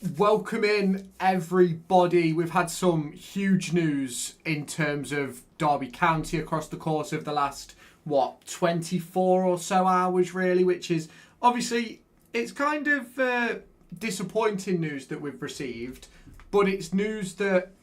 Welcoming everybody. We've had some huge news in terms of Derby County across the course of the last, 24 or so hours, really, which is obviously, it's kind of disappointing news that we've received, but it's news that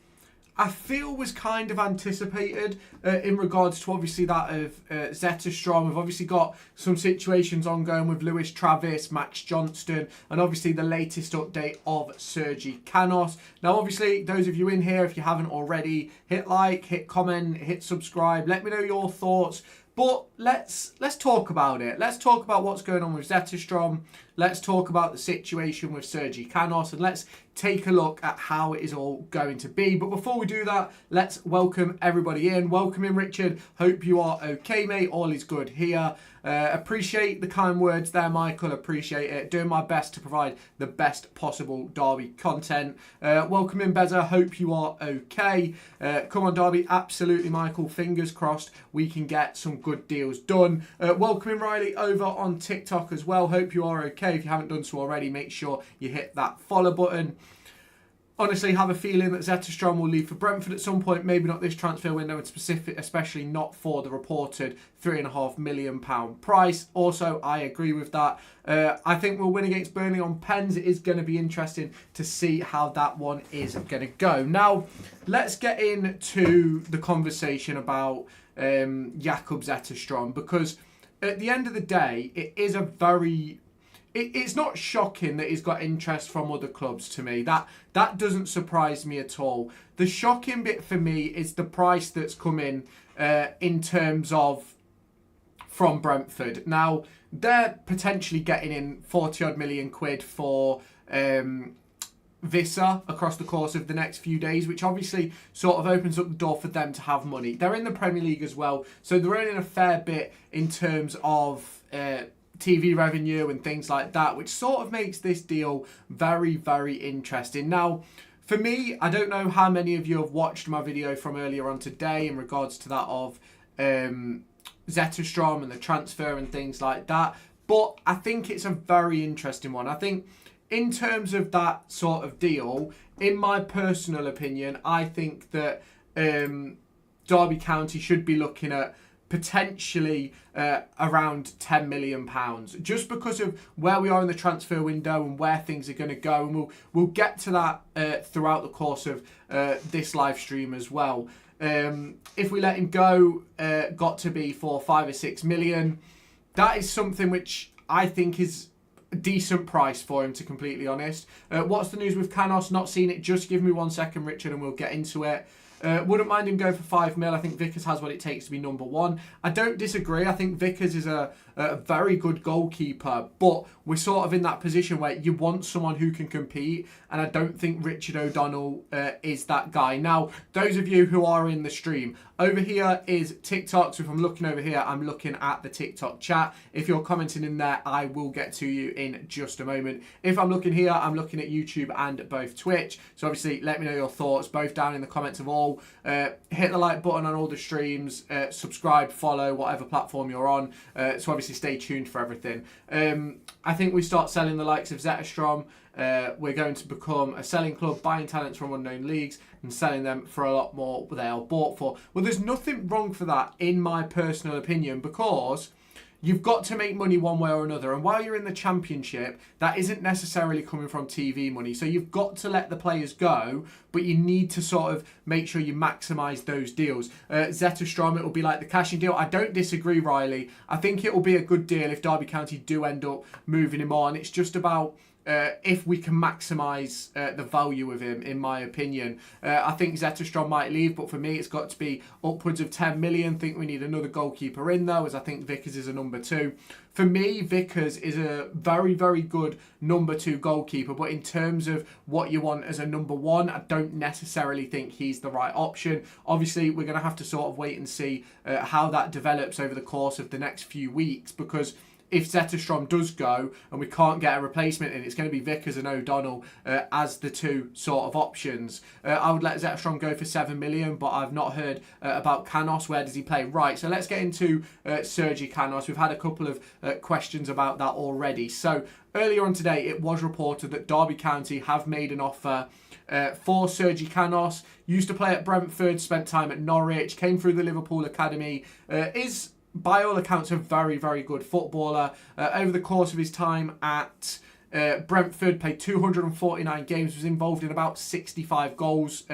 I feel was kind of anticipated in regards to obviously that of Zetterstrom. We've obviously got some situations ongoing with Lewis Travis, Max Johnston, and obviously the latest update of Sergi Canos. Now, obviously, those of you in here, if you haven't already, hit like, hit comment, hit subscribe. Let me know your thoughts. But let's talk about it. Let's talk about what's going on with Zetterstrom. Let's talk about the situation with Sergi Canos, and let's take a look at how it is all going to be. But before we do that, let's welcome everybody in. Welcome in, Richard. Hope you are okay, mate. All is good here. Appreciate the kind words there, Michael. Appreciate it. Doing my best to provide the best possible Derby content. Welcome in, Beza. Hope you are okay. Come on, Derby. Absolutely, Michael. Fingers crossed we can get some good deals done. Welcome in, Riley, over on TikTok as well. Hope you are okay. If you haven't done so already, make sure you hit that follow button. Honestly, have a feeling that Zetterstrom will leave for Brentford at some point. Maybe not this transfer window in specific, especially not for the reported £3.5 million price. Also, I agree with that. I think we'll win against Burnley on pens. It is going to be interesting to see how that one is going to go. Now, let's get into the conversation about Jakub Zetterstrom, because at the end of the day, it is a very... It's not shocking that he's got interest from other clubs to me. That doesn't surprise me at all. The shocking bit for me is the price that's come in terms of from Brentford. Now, they're potentially getting in 40 odd million quid for Vissa across the course of the next few days, which obviously sort of opens up the door for them to have money. They're in the Premier League as well, so they're earning a fair bit in terms of TV revenue and things like that, which sort of makes this deal very, very interesting. Now, for me, I don't know how many of you have watched my video from earlier on today in regards to that of Zetterstrom and the transfer and things like that, but I think it's a very interesting one. I think in terms of that sort of deal, in my personal opinion, I think that Derby County should be looking at potentially around £10 million, just because of where we are in the transfer window and where things are going to go, and we'll get to that throughout the course of this live stream as well. If we let him go, got to be for 5 or 6 million. That is something which I think is a decent price for him, to completely honest. What's the news with Canos? Not seen it. Just give me 1 second, Richard, and we'll get into it. Wouldn't mind him going for 5 mil. I think Vickers has what it takes to be number one. I don't disagree. I think Vickers is a very good goalkeeper, but we're sort of in that position where you want someone who can compete, and I don't think Richard O'Donnell is that guy. Now, those of you who are in the stream, over here is TikTok, so if I'm looking over here, I'm looking at the TikTok chat. If you're commenting in there, I will get to you in just a moment. If I'm looking here, I'm looking at YouTube and both Twitch, so obviously let me know your thoughts, both down in the comments of all. Hit the like button on all the streams, subscribe, follow, whatever platform you're on, so obviously stay tuned for everything. I think we start selling the likes of Zetterstrom. We're going to become a selling club, buying talents from unknown leagues and selling them for a lot more they are bought for. Well, there's nothing wrong for that, in my personal opinion, because you've got to make money one way or another. And while you're in the Championship, that isn't necessarily coming from TV money. So you've got to let the players go, but you need to sort of make sure you maximise those deals. Zetterstrom, it will be like the cashing deal. I don't disagree, Riley. I think it will be a good deal if Derby County do end up moving him on. It's just about if we can maximise the value of him, in my opinion. I think Zetterstrom might leave, but for me, it's got to be upwards of 10 million. I think we need another goalkeeper in, though, as I think Vickers is a number 2. For me, Vickers is a very, very good number 2 goalkeeper, but in terms of what you want as a number 1, I don't necessarily think he's the right option. Obviously, we're going to have to sort of wait and see how that develops over the course of the next few weeks, because if Zetterstrom does go and we can't get a replacement in, it's going to be Vickers and O'Donnell as the two sort of options. I would let Zetterstrom go for 7 million, but I've not heard about Canos. Where does he play? Right, so let's get into Sergi Canos. We've had a couple of questions about that already. So earlier on today, it was reported that Derby County have made an offer for Sergi Canos. Used to play at Brentford, spent time at Norwich, came through the Liverpool Academy, is by all accounts a very, very good footballer. Over the course of his time at Brentford, played 249 games, was involved in about 65 goals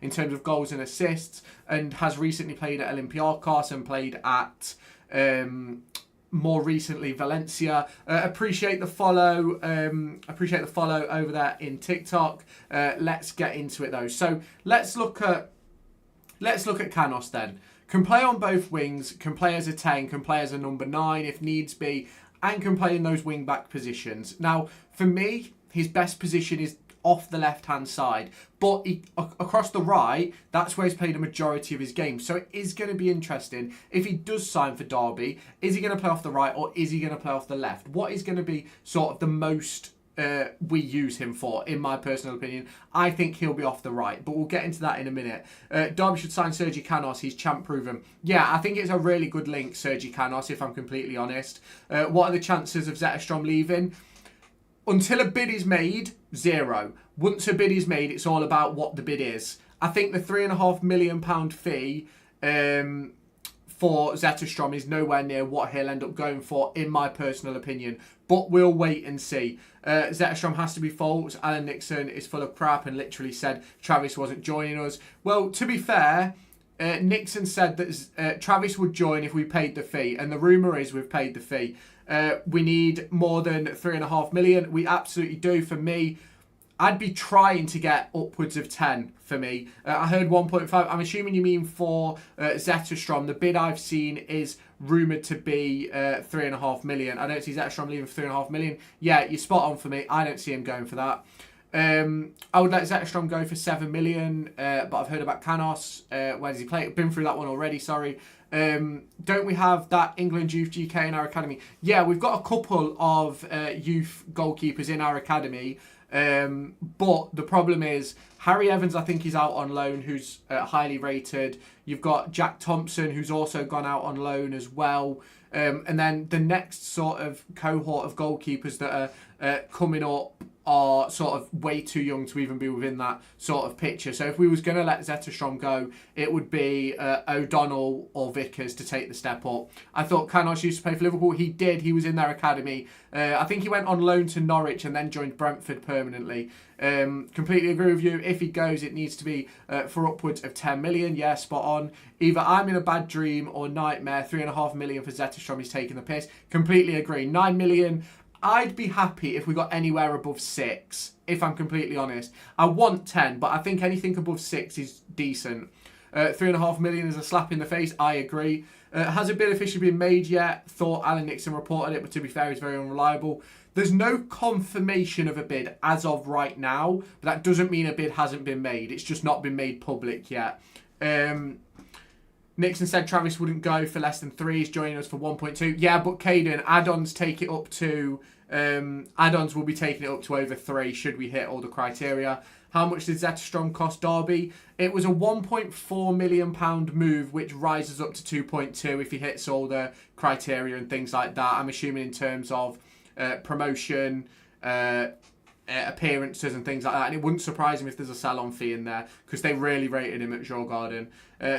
in terms of goals and assists, and has recently played at Olympiacos and played at more recently Valencia. Appreciate the follow over there in TikTok. Let's get into it though. So let's look at Canos then. Can play on both wings, can play as a 10, can play as a number 9 if needs be, and can play in those wing back positions. Now, for me, his best position is off the left-hand side, but across the right, that's where he's played a majority of his games. So it is going to be interesting if he does sign for Derby. Is he going to play off the right or is he going to play off the left? What is going to be sort of the most we use him for, in my personal opinion? I think he'll be off the right, but we'll get into that in a minute. Derby should sign Sergi Canos. He's champ proven. Yeah, I think it's a really good link, Sergi Canos, if I'm completely honest. What are the chances of Zetterstrom leaving? Until a bid is made, 0. Once a bid is made, it's all about what the bid is. I think the £3.5 million fee for Zetterstrom is nowhere near what he'll end up going for, in my personal opinion. But we'll wait and see. Zetterstrom has to be false. Alan Nixon is full of crap and literally said Travis wasn't joining us. Well, to be fair, Nixon said that Travis would join if we paid the fee. And the rumour is we've paid the fee. We need more than £3.5 million. We absolutely do. For me, I'd be trying to get upwards of 10 for me. I heard 1.5. I'm assuming you mean for Zetterstrom. The bid I've seen is rumoured to be 3.5 million. I don't see Zetterstrom leaving for 3.5 million. Yeah, you're spot on for me. I don't see him going for that. I would let Zetterstrom go for 7 million, but I've heard about Canos. Where does he play? Been through that one already, sorry. Don't we have that England Youth GK in our academy? Yeah, we've got a couple of youth goalkeepers in our academy. But the problem is Harry Evans, I think, is out on loan, who's highly rated. You've got Jack Thompson, who's also gone out on loan as well. And then the next sort of cohort of goalkeepers that are coming up are sort of way too young to even be within that sort of picture. So if we was going to let Zetterstrom go, it would be O'Donnell or Vickers to take the step up. I thought Canos used to play for Liverpool. He did. He was in their academy. I think he went on loan to Norwich and then joined Brentford permanently. Completely agree with you. If he goes, it needs to be for upwards of 10 million. Yeah, spot on. Either I'm in a bad dream or nightmare. 3.5 million for Zetterstrom. He's taking the piss. Completely agree. 9 million. I'd be happy if we got anywhere above 6, if I'm completely honest. I want 10, but I think anything above 6 is decent. 3.5 million is a slap in the face. I agree. Has a bid officially been made yet? Thought Alan Nixon reported it, but to be fair, he's very unreliable. There's no confirmation of a bid as of right now, but that doesn't mean a bid hasn't been made. It's just not been made public yet. Nixon said Travis wouldn't go for less than 3. He's joining us for 1.2. Yeah, but Caden, add-ons take it up to... add-ons will be taking it up to over 3 should we hit all the criteria. How much did Zetterstrom cost Derby? It was a £1.4 million move, which rises up to 2.2 if he hits all the criteria and things like that. I'm assuming in terms of promotion, appearances and things like that. And it wouldn't surprise him if there's a sell-on fee in there because they really rated him at Djurgården.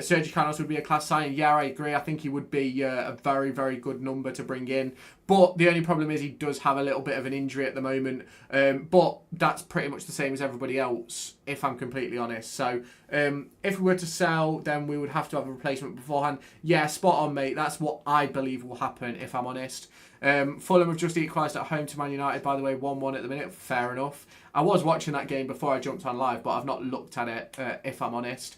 Sergi Canos would be a class signing. Yeah, I agree. I think he would be a very, very good number to bring in. But the only problem is he does have a little bit of an injury at the moment. But that's pretty much the same as everybody else, if I'm completely honest. So if we were to sell, then we would have to have a replacement beforehand. Yeah, spot on, mate. That's what I believe will happen, if I'm honest. Fulham have just equalised at home to Man United, by the way, 1-1 at the minute. Fair enough. I was watching that game before I jumped on live, but I've not looked at it, if I'm honest.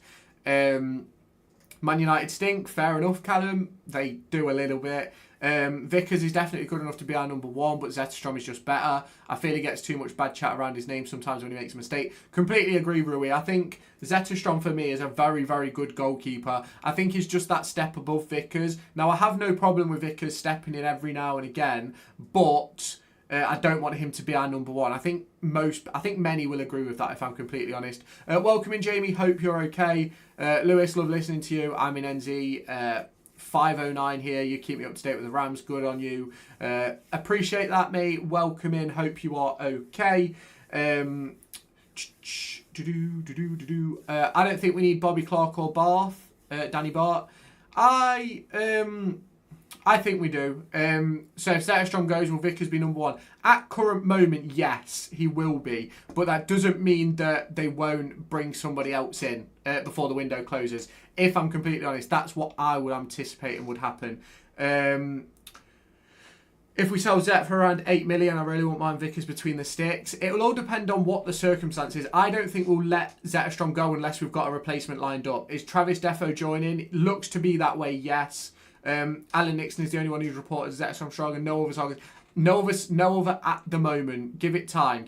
Man United stink. Fair enough, Callum. They do a little bit. Vickers is definitely good enough to be our number one, but Zetterstrom is just better. I feel he gets too much bad chat around his name sometimes when he makes a mistake. Completely agree, Rui. I think Zetterstrom for me is a very, very good goalkeeper. I think he's just that step above Vickers. Now, I have no problem with Vickers stepping in every now and again, but I don't want him to be our number one. I think many will agree with that, if I'm completely honest. Welcome in, Jamie. Hope you're okay. Lewis, love listening to you. I'm in NZ. 509 here. You keep me up to date with the Rams. Good on you. Appreciate that, mate. Welcome in. Hope you are okay. I don't think we need Bobby Clark or Barth. Danny Bart. I think we do. So if Zetterstrom goes, will Vickers be number one? At current moment, yes, he will be. But that doesn't mean that they won't bring somebody else in before the window closes. If I'm completely honest, that's what I would anticipate and would happen. If we sell Zet for around 8 million, I really won't mind Vickers between the sticks. It will all depend on what the circumstances. I don't think we'll let Zetterstrom go unless we've got a replacement lined up. Is Travis Defo joining? Looks to be that way, yes. Alan Nixon is the only one who's reported Zetterstrom strong, and no other at the moment. Give it time.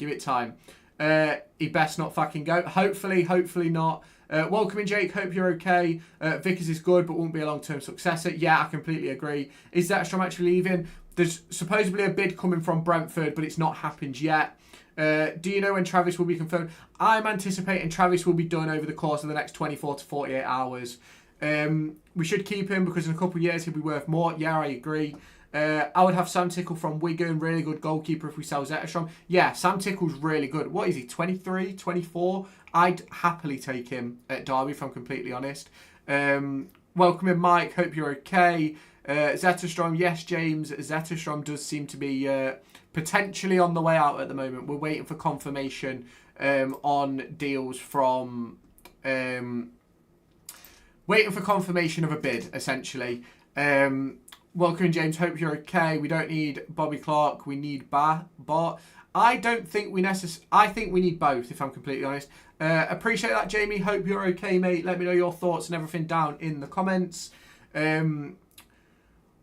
He best not fucking go. Hopefully not. Welcome in, Jake. Hope you're okay. Vickers is good, but won't be a long-term successor. Yeah, I completely agree. Is Zetterstrom actually leaving? There's supposedly a bid coming from Brentford, but it's not happened yet. Do you know when Travis will be confirmed? I'm anticipating Travis will be done over the course of the next 24 to 48 hours. We should keep him because in a couple of years he'll be worth more. Yeah, I agree. I would have Sam Tickle from Wigan, really good goalkeeper if we sell Zetterstrom. Yeah, Sam Tickle's really good. What is he, 23, 24? I'd happily take him at Derby if I'm completely honest. Welcome in, Mike. Hope you're okay. Zetterstrom, yes, James. Zetterstrom does seem to be potentially on the way out at the moment. We're waiting for confirmation on deals from... waiting for confirmation of a bid, essentially. Welcome in, James. Hope you're okay. We don't need Bobby Clark. We need Bart. I don't think we I think we need both, if I'm completely honest. Appreciate that, Jamie. Hope you're okay, mate. Let me know your thoughts and everything down in the comments.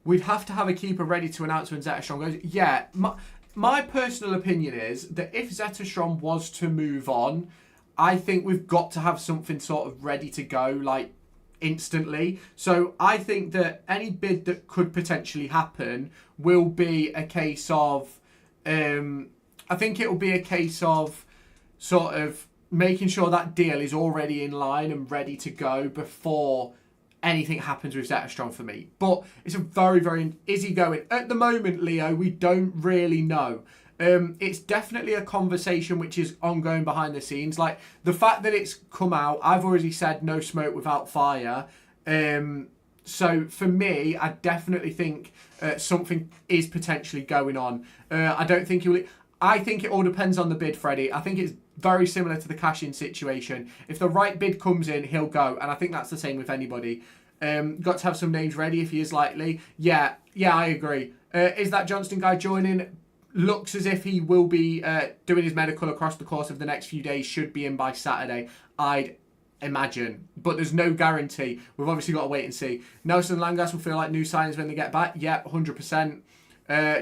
We'd have to have a keeper ready to announce when Zetterstrom goes. Yeah, my personal opinion is that if Zetterstrom was to move on, I think we've got to have something sort of ready to go, like, instantly. So I think that any bid that could potentially happen will be a case of I think it will be a case of sort of making sure that deal is already in line and ready to go before anything happens with Zetterstrom for me. But it's a very, very... Is he going? At the moment, Leo, we don't really know. It's definitely a conversation which is ongoing behind the scenes. Like, the fact that it's come out, I've already said no smoke without fire. So, for me, I definitely think something is potentially going on. I don't think I think it all depends on the bid, Freddie. I think it's very similar to the cash-in situation. If the right bid comes in, he'll go. And I think that's the same with anybody. Got to have some names ready if he is likely. Yeah, I agree. Is that Johnston guy joining? Looks as if he will be doing his medical across the course of the next few days. Should be in by Saturday, I'd imagine. But there's no guarantee. We've obviously got to wait and see. Nelson Langas will feel like new signings when they get back. Yep, 100%.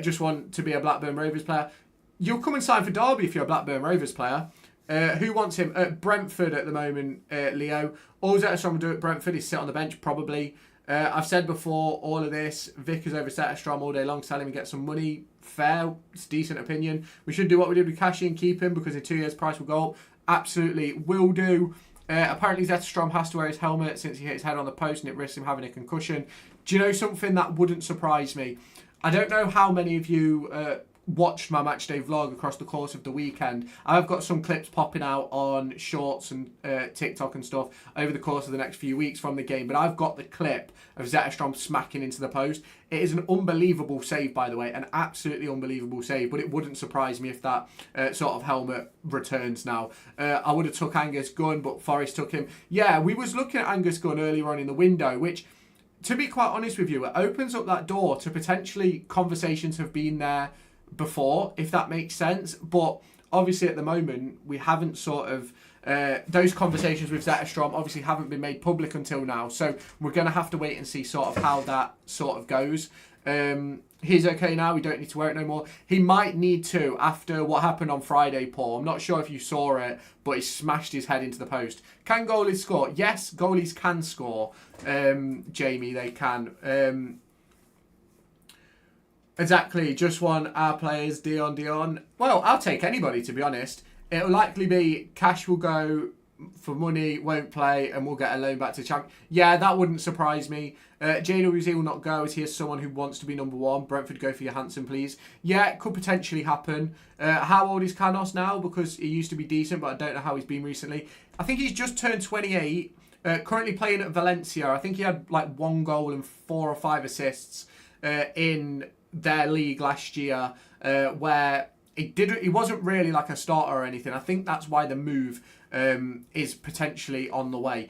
Just want to be a Blackburn Rovers player. You'll come and sign for Derby if you're a Blackburn Rovers player. Who wants him? At Brentford at the moment, Leo. All Zetterstrom will do at Brentford is sit on the bench, probably. I've said before, all of this, Vickers over Zetterstrom all day long, sell him and get some money. Fair, it's a decent opinion. We should do what we did with Cashy and keep him because in 2 years price will go up. Absolutely will do. Apparently Zetterstrom has to wear his helmet since he hit his head on the post and it risks him having a concussion. Do you know something that wouldn't surprise me? I don't know how many of you watched my matchday vlog across the course of the weekend. I've got some clips popping out on shorts and TikTok and stuff over the course of the next few weeks from the game, but I've got the clip of Zetterstrom smacking into the post. It is an unbelievable save, by the way, an absolutely unbelievable save, but it wouldn't surprise me if that sort of helmet returns now. I would have took Angus Gunn, but Forrest took him. Yeah, we was looking at Angus Gunn earlier on in the window, which, to be quite honest with you, it opens up that door to potentially conversations have been there before, if that makes sense. But obviously at the moment we haven't sort of those conversations with Zetterstrom obviously haven't been made public until now, so we're going to have to wait and see sort of how that sort of goes. He's okay now. We don't need to wear it no more. He might need to after what happened on Friday, Paul. I'm not sure if you saw it, but he smashed his head into the post. Can goalies score? Yes, goalies can score. Jamie, they can. Exactly. Just want our players, Dion. Well, I'll take anybody, to be honest. It'll likely be Cash will go for money, won't play, and we'll get a loan back to Champ. Yeah, that wouldn't surprise me. JWZ will not go as he has someone who wants to be number one. Brentford, go for your Hansen, please. Yeah, it could potentially happen. How old is Canos now? Because he used to be decent, but I don't know how he's been recently. I think he's just turned 28. Currently playing at Valencia. I think he had like 1 goal and 4 or 5 assists in their league last year, where he wasn't really like a starter or anything. I think that's why the move is potentially on the way.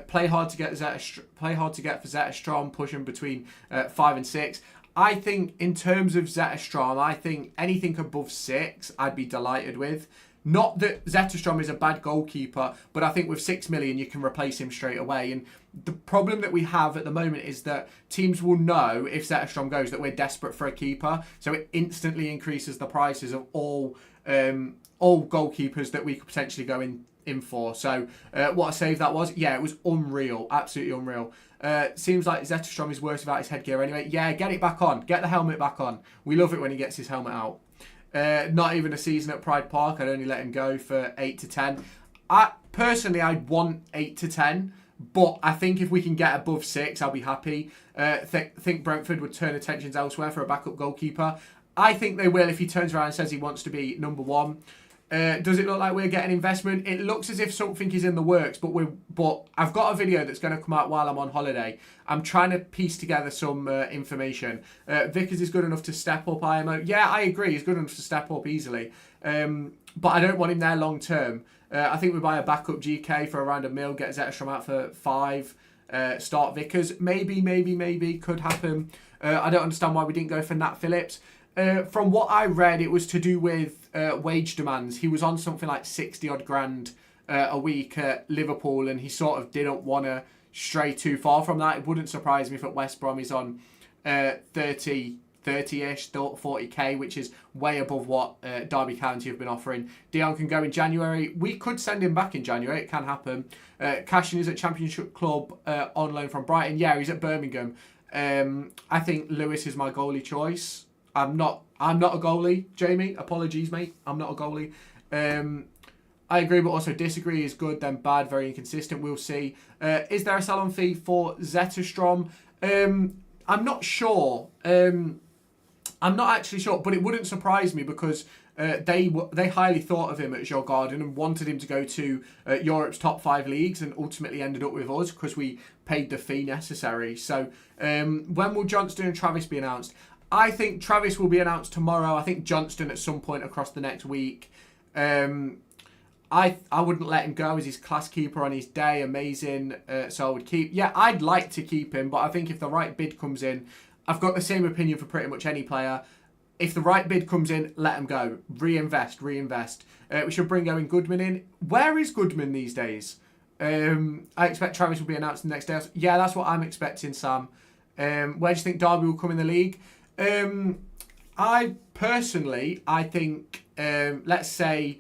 Play hard to get for Zetterstrom, pushing between 5 and 6. I think in terms of Zetterstrom, I think anything above 6, I'd be delighted with. Not that Zetterstrom is a bad goalkeeper, but I think with 6 million, you can replace him straight away. And the problem that we have at the moment is that teams will know if Zetterstrom goes that we're desperate for a keeper. So it instantly increases the prices of all goalkeepers that we could potentially go in for. So what a save that was. Yeah, it was unreal. Absolutely unreal. Seems like Zetterstrom is worse without his headgear anyway. Yeah, get it back on. Get the helmet back on. We love it when he gets his helmet out. Not even a season at Pride Park. I'd only let him go for 8 to 10. Personally, I'd want 8 to 10. But I think if we can get above 6, I'll be happy. Think Brentford would turn attentions elsewhere for a backup goalkeeper. I think they will if he turns around and says he wants to be number 1. Does it look like we're getting investment? It looks as if something is in the works, but I've got a video that's going to come out while I'm on holiday. I'm trying to piece together some information. Vickers is good enough to step up, IMO. Yeah, I agree. He's good enough to step up easily. But I don't want him there long term. I think we buy a backup GK for around £1 million, get Zetterstrom out for 5, start Vickers. Maybe could happen. I don't understand why we didn't go for Nat Phillips. From what I read, it was to do with wage demands. He was on something like 60 odd grand a week at Liverpool, and he sort of didn't want to stray too far from that. It wouldn't surprise me if at West Brom he's on 30-ish, 40k, which is way above what Derby County have been offering. Dion can go in January. We could send him back in January. It can happen. Cashin is at Championship Club on loan from Brighton. Yeah, he's at Birmingham. I think Lewis is my goalie choice. I'm not a goalie, Jamie. Apologies, mate. I'm not a goalie. I agree, but also disagree. Is good, then bad, very inconsistent. We'll see. Is there a sell-on fee for Zetterstrom? I'm not sure. I'm not actually sure, but it wouldn't surprise me because they highly thought of him at Djurgården and wanted him to go to Europe's top 5 leagues, and ultimately ended up with us because we paid the fee necessary. So when will Johnston and Travis be announced? I think Travis will be announced tomorrow. I think Johnston at some point across the next week. I wouldn't let him go as his class keeper on his day. Amazing. So I would keep. Yeah, I'd like to keep him, but I think if the right bid comes in, I've got the same opinion for pretty much any player. If the right bid comes in, let him go. Reinvest. We should bring Owen Goodman in. Where is Goodman these days? I expect Travis will be announced the next day. Yeah, that's what I'm expecting, Sam. Where do you think Derby will come in the league? I think, let's say,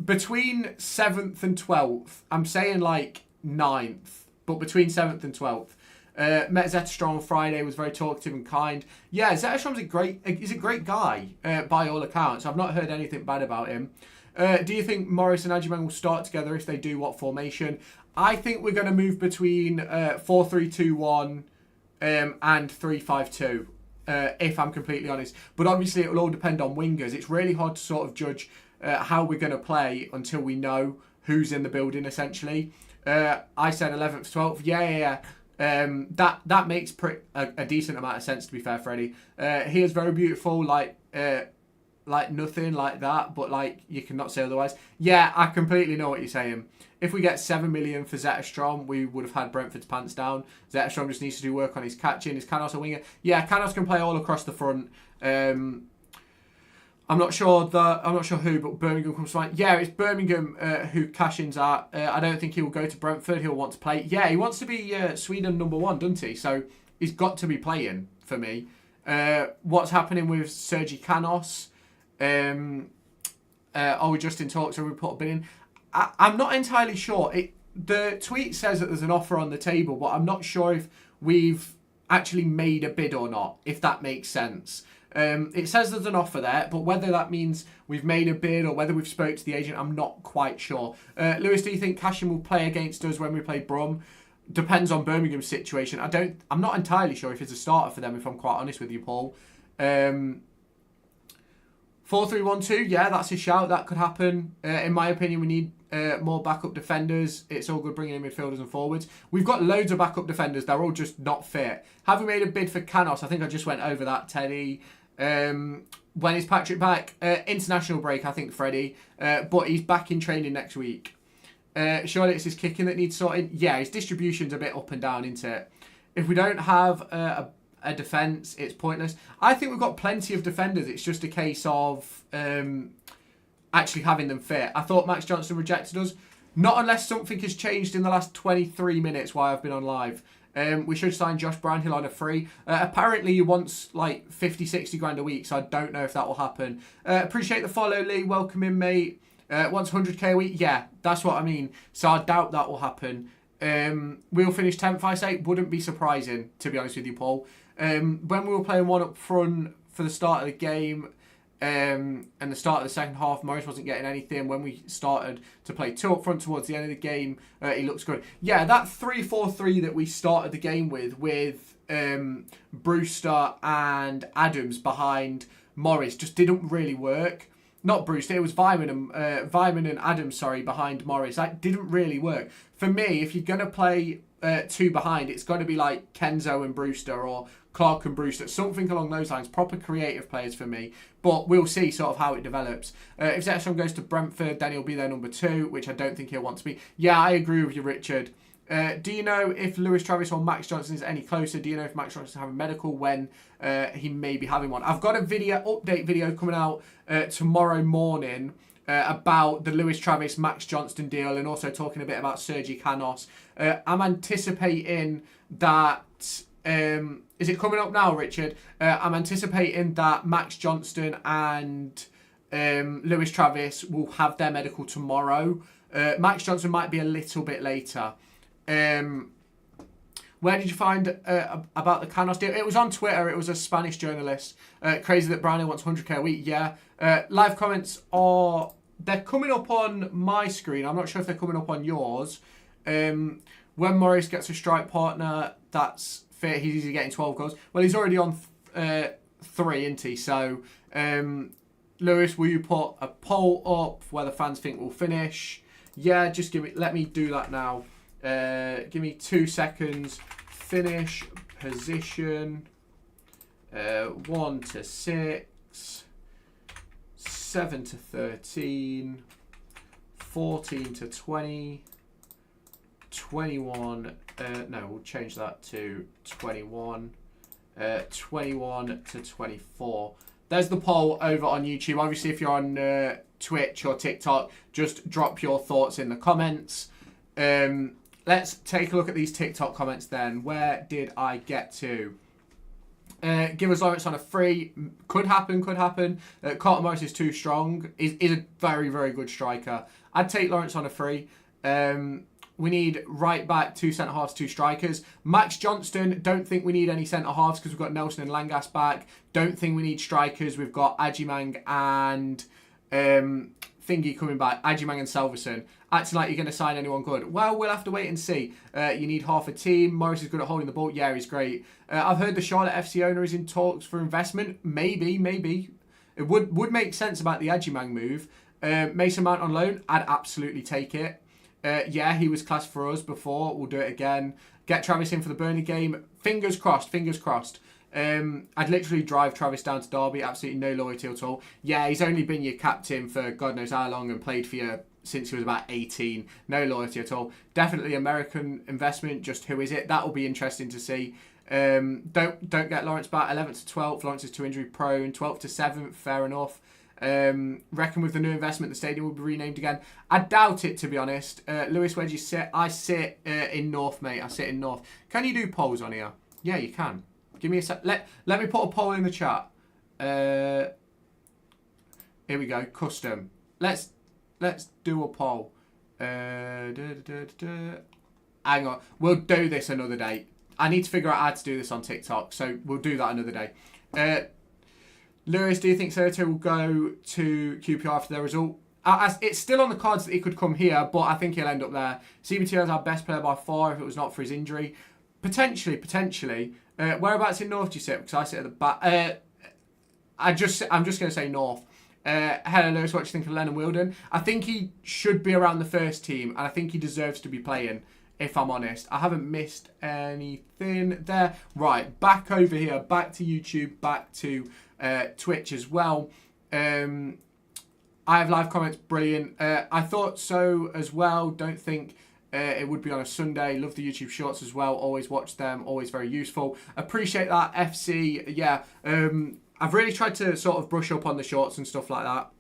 between 7th and 12th. I'm saying like 9th, but between 7th and 12th. Met Zetterstrom on Friday, was very talkative and kind. Yeah, Zetterstrom's a great guy, by all accounts. I've not heard anything bad about him. Do you think Morris and Adjumang will start together? If they do, what formation? I think we're going to move between 4-3-2-1 and 3-5-2. If I'm completely honest. But obviously it will all depend on wingers. It's really hard to sort of judge how we're going to play until we know who's in the building, essentially. I said 11th, 12th. Yeah. That makes a decent amount of sense, to be fair, Freddie. He is very beautiful, like nothing like that, but like you cannot say otherwise. Yeah, I completely know what you're saying. If we get 7 million for Zetterstrom, we would have had Brentford's pants down. Zetterstrom just needs to do work on his catching. Is Canos a winger? Yeah, Canos can play all across the front. I'm not sure who, but Birmingham comes to mind. Yeah, it's Birmingham who Cashin's at. I don't think he will go to Brentford. He'll want to play. Yeah, he wants to be Sweden number 1, doesn't he? So he's got to be playing for me. What's happening with Sergi Canos? Are we just in talks or we put a bid in? I'm not entirely sure. The tweet says that there's an offer on the table, but I'm not sure if we've actually made a bid or not, if that makes sense. It says there's an offer there, but whether that means we've made a bid or whether we've spoke to the agent, I'm not quite sure. Lewis, do you think Cashin will play against us when we play Brum? Depends on Birmingham's situation. I'm not entirely sure if it's a starter for them, if I'm quite honest with you, Paul. 4-3-1-2, yeah, that's a shout. That could happen. In my opinion, we need more backup defenders. It's all good bringing in midfielders and forwards. We've got loads of backup defenders. They're all just not fit. Have we made a bid for Canos? I think I just went over that, Teddy. When is Patrick back? International break, I think, Freddie. But he's back in training next week. Surely it's his kicking that needs sorting. Yeah, his distribution's a bit up and down, isn't it? If we don't have a defence, it's pointless. I think we've got plenty of defenders. It's just a case of actually having them fit. I thought Max Johnston rejected us. Not unless something has changed in the last 23 minutes while I've been on live. We should sign Josh Brownhill on a free. Apparently he wants like 50, 60 grand a week, so I don't know if that will happen. Appreciate the follow, Lee. Welcome in, mate. Wants 100k a week. Yeah, that's what I mean. So I doubt that will happen. We'll finish 10th, I say. Wouldn't be surprising, to be honest with you, Paul. When we were playing one up front for the start of the game and the start of the second half, Morris wasn't getting anything. When we started to play two up front towards the end of the game, he looks good. Yeah, that 3-4-3 that we started the game with Brewster and Adams behind Morris just didn't really work. Not Brewster, it was Vyman and Adams, behind Morris. That didn't really work. For me, if you're going to play two behind, it's got to be like Kenzo and Brewster or Clark and Brewster, something along those lines. Proper creative players for me. But we'll see sort of how it develops. If Zetterstrom goes to Brentford, then he'll be their number 2, which I don't think he'll want to be. Yeah, I agree with you, Richard. Do you know if Lewis Travis or Max Johnston is any closer? Do you know if Max Johnston have a medical, when he may be having one? I've got a update video coming out tomorrow morning about the Lewis Travis Max Johnston deal, and also talking a bit about Sergi Canos. I'm anticipating that is it coming up now, Richard? I'm anticipating that Max Johnston and Lewis Travis will have their medical tomorrow. Max Johnston might be a little bit later. Where did you find about the Canos deal? It was on Twitter. It was a Spanish journalist. Crazy that Brownie wants 100k a week. Yeah. Live comments they're coming up on my screen. I'm not sure if they're coming up on yours. When Morris gets a strike partner, that's fair. He's easily getting 12 goals. Well, he's already on 3, isn't he? So, Lewis, will you put a poll up where the fans think we'll finish? Yeah, just let me do that now. Give me 2 seconds. Finish position 1 to 6, 7 to 13, 14 to 20, 21. No, we'll change that to 21. 21 to 24. There's the poll over on YouTube. Obviously, if you're on Twitch or TikTok, just drop your thoughts in the comments. Let's take a look at these TikTok comments then. Where did I get to? Give us Lawrence on a free. Could happen. Carter Morris is too strong. Is a very, very good striker. I'd take Lawrence on a free. We need right back, 2 centre-halves, 2 strikers. Max Johnston, don't think we need any centre-halves because we've got Nelson and Langas back. Don't think we need strikers. We've got Ajimang and Thingy coming back. Ajimang and Salverson. Acting like you're going to sign anyone good. Well, we'll have to wait and see. You need half a team. Morris is good at holding the ball. Yeah, he's great. I've heard the Charlotte FC owner is in talks for investment. Maybe. It would make sense about the Ajimang move. Mason Mount on loan. I'd absolutely take it. Yeah, he was class for us before. We'll do it again. Get Travis in for the Burnley game. Fingers crossed. I'd literally drive Travis down to Derby. Absolutely no loyalty at all. Yeah, he's only been your captain for God knows how long and played for you since he was about 18. No loyalty at all. Definitely American investment. Just who is it? That will be interesting to see. Don't get Lawrence back. 11th to 12th. Lawrence is too injury prone. 12th to 7th. Fair enough. Reckon with the new investment, the stadium will be renamed again. I doubt it, to be honest. Lewis, where do you sit? I sit in North, mate. I sit in North. Can you do polls on here? Yeah, you can. Give me a sec. Let me put a poll in the chat. Here we go. Custom. Let's do a poll. Hang on. We'll do this another day. I need to figure out how to do this on TikTok, so we'll do that another day. Lewis, do you think Sergi will go to QPR after their result? It's still on the cards that he could come here, but I think he'll end up there. CBTO is our best player by far if it was not for his injury. Potentially. Whereabouts in North do you sit? Because I sit at the back. I'm just going to say North. Hello, Lewis. What do you think of Lennon Wilden? I think he should be around the first team, and I think he deserves to be playing, if I'm honest. I haven't missed anything there. Right, back over here. Back to YouTube. Back to Twitch as well. I have live comments. Brilliant. I thought so as well. Don't think it would be on a Sunday. Love the YouTube shorts as well. Always watch them. Always very useful. Appreciate that, FC. Yeah. I've really tried to sort of brush up on the shorts and stuff like that.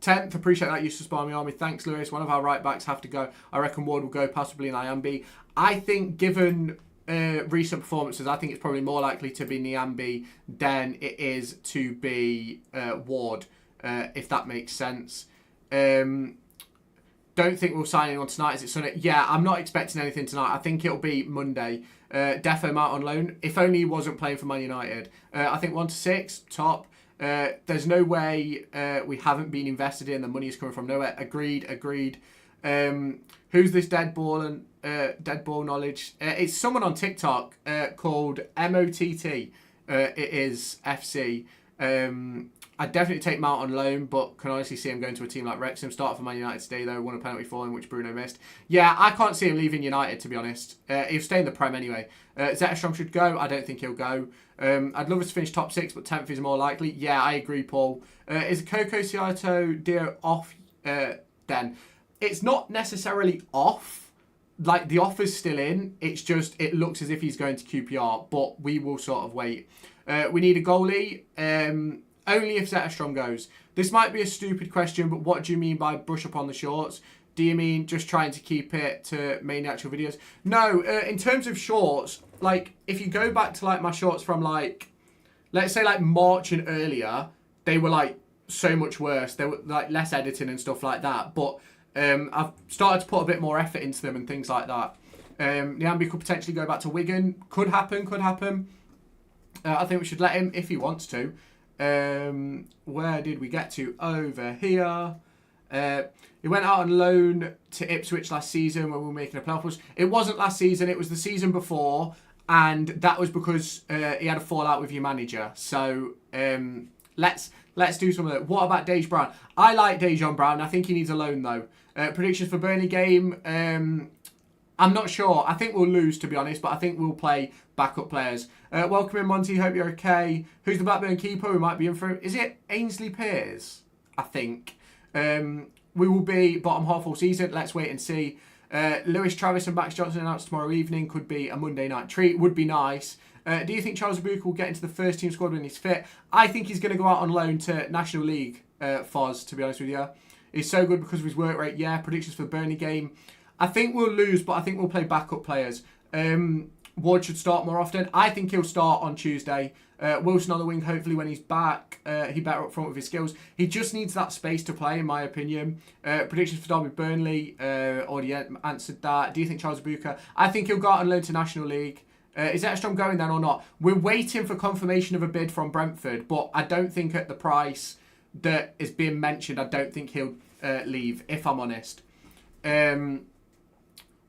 10th, appreciate that. Used to spar me army. Thanks, Lewis. One of our right backs have to go. I reckon Ward will go, possibly in Nyambi. I think given recent performances, I think it's probably more likely to be Nyambi than it is to be Ward, if that makes sense. Don't think we'll sign anyone tonight. Is it Sunday? Yeah, I'm not expecting anything tonight. I think it'll be Monday. Defo out on loan. If only he wasn't playing for Man United. I think 1 to 6, top. There's no way we haven't been invested in. The money is coming from nowhere. Agreed. Who's this dead ball and dead ball knowledge? It's someone on TikTok called MOTT. It is FC. I'd definitely take Mount on loan, but can honestly see him going to a team like Wrexham. Start for Man United today, though. Won a penalty for him, which Bruno missed. Yeah, I can't see him leaving United, to be honest. He'll stay in the Prem anyway. Zetterstrom should go. I don't think he'll go. I'd love us to finish top 6, but 10th is more likely. Yeah, I agree, Paul. Is Coco Ciato Dio off then? It's not necessarily off. Like, the offer's still in. It's just, it looks as if he's going to QPR, but we will sort of wait. We need a goalie. Only if Zetterstrom goes. This might be a stupid question, but what do you mean by brush up on the shorts? Do you mean just trying to keep it to main actual videos? No, in terms of shorts, like, if you go back to, like, my shorts from, like, let's say, like, March and earlier, they were, like, so much worse. They were, like, less editing and stuff like that. But I've started to put a bit more effort into them and things like that. Nyambi could potentially go back to Wigan. Could happen. I think we should let him if he wants to. Where did we get to? Over here. He went out on loan to Ipswich last season when we were making a playoff push. It wasn't last season, it was the season before, and that was because he had a fallout with your manager. So let's do some of that. What about Dejan Brown? I like Dejan Brown. I think he needs a loan though. Predictions for Burnley game. I'm not sure. I think we'll lose, to be honest, but I think we'll play backup players. Welcome in, Monty. Hope you're okay. Who's the Blackburn keeper? We might be in for him. Is it Ainsley Pearce? I think. We will be bottom half all season. Let's wait and see. Lewis Travis and Max Johnston announced tomorrow evening. Could be a Monday night treat. Would be nice. Do you think Charles Abuka will get into the first team squad when he's fit? I think he's going to go out on loan to National League, Foz, to be honest with you. He's so good because of his work rate. Yeah, predictions for the Burnley game. I think we'll lose, but I think we'll play backup players. Ward should start more often. I think he'll start on Tuesday. Wilson on the wing, hopefully when he's back. He better up front with his skills. He just needs that space to play, in my opinion. Predictions for Derby Burnley. Already answered that. Do you think Charles Abuka? I think he'll go out and loan to National League. Is Zetterstrom going then or not? We're waiting for confirmation of a bid from Brentford, but I don't think at the price that is being mentioned, I don't think he'll leave, if I'm honest.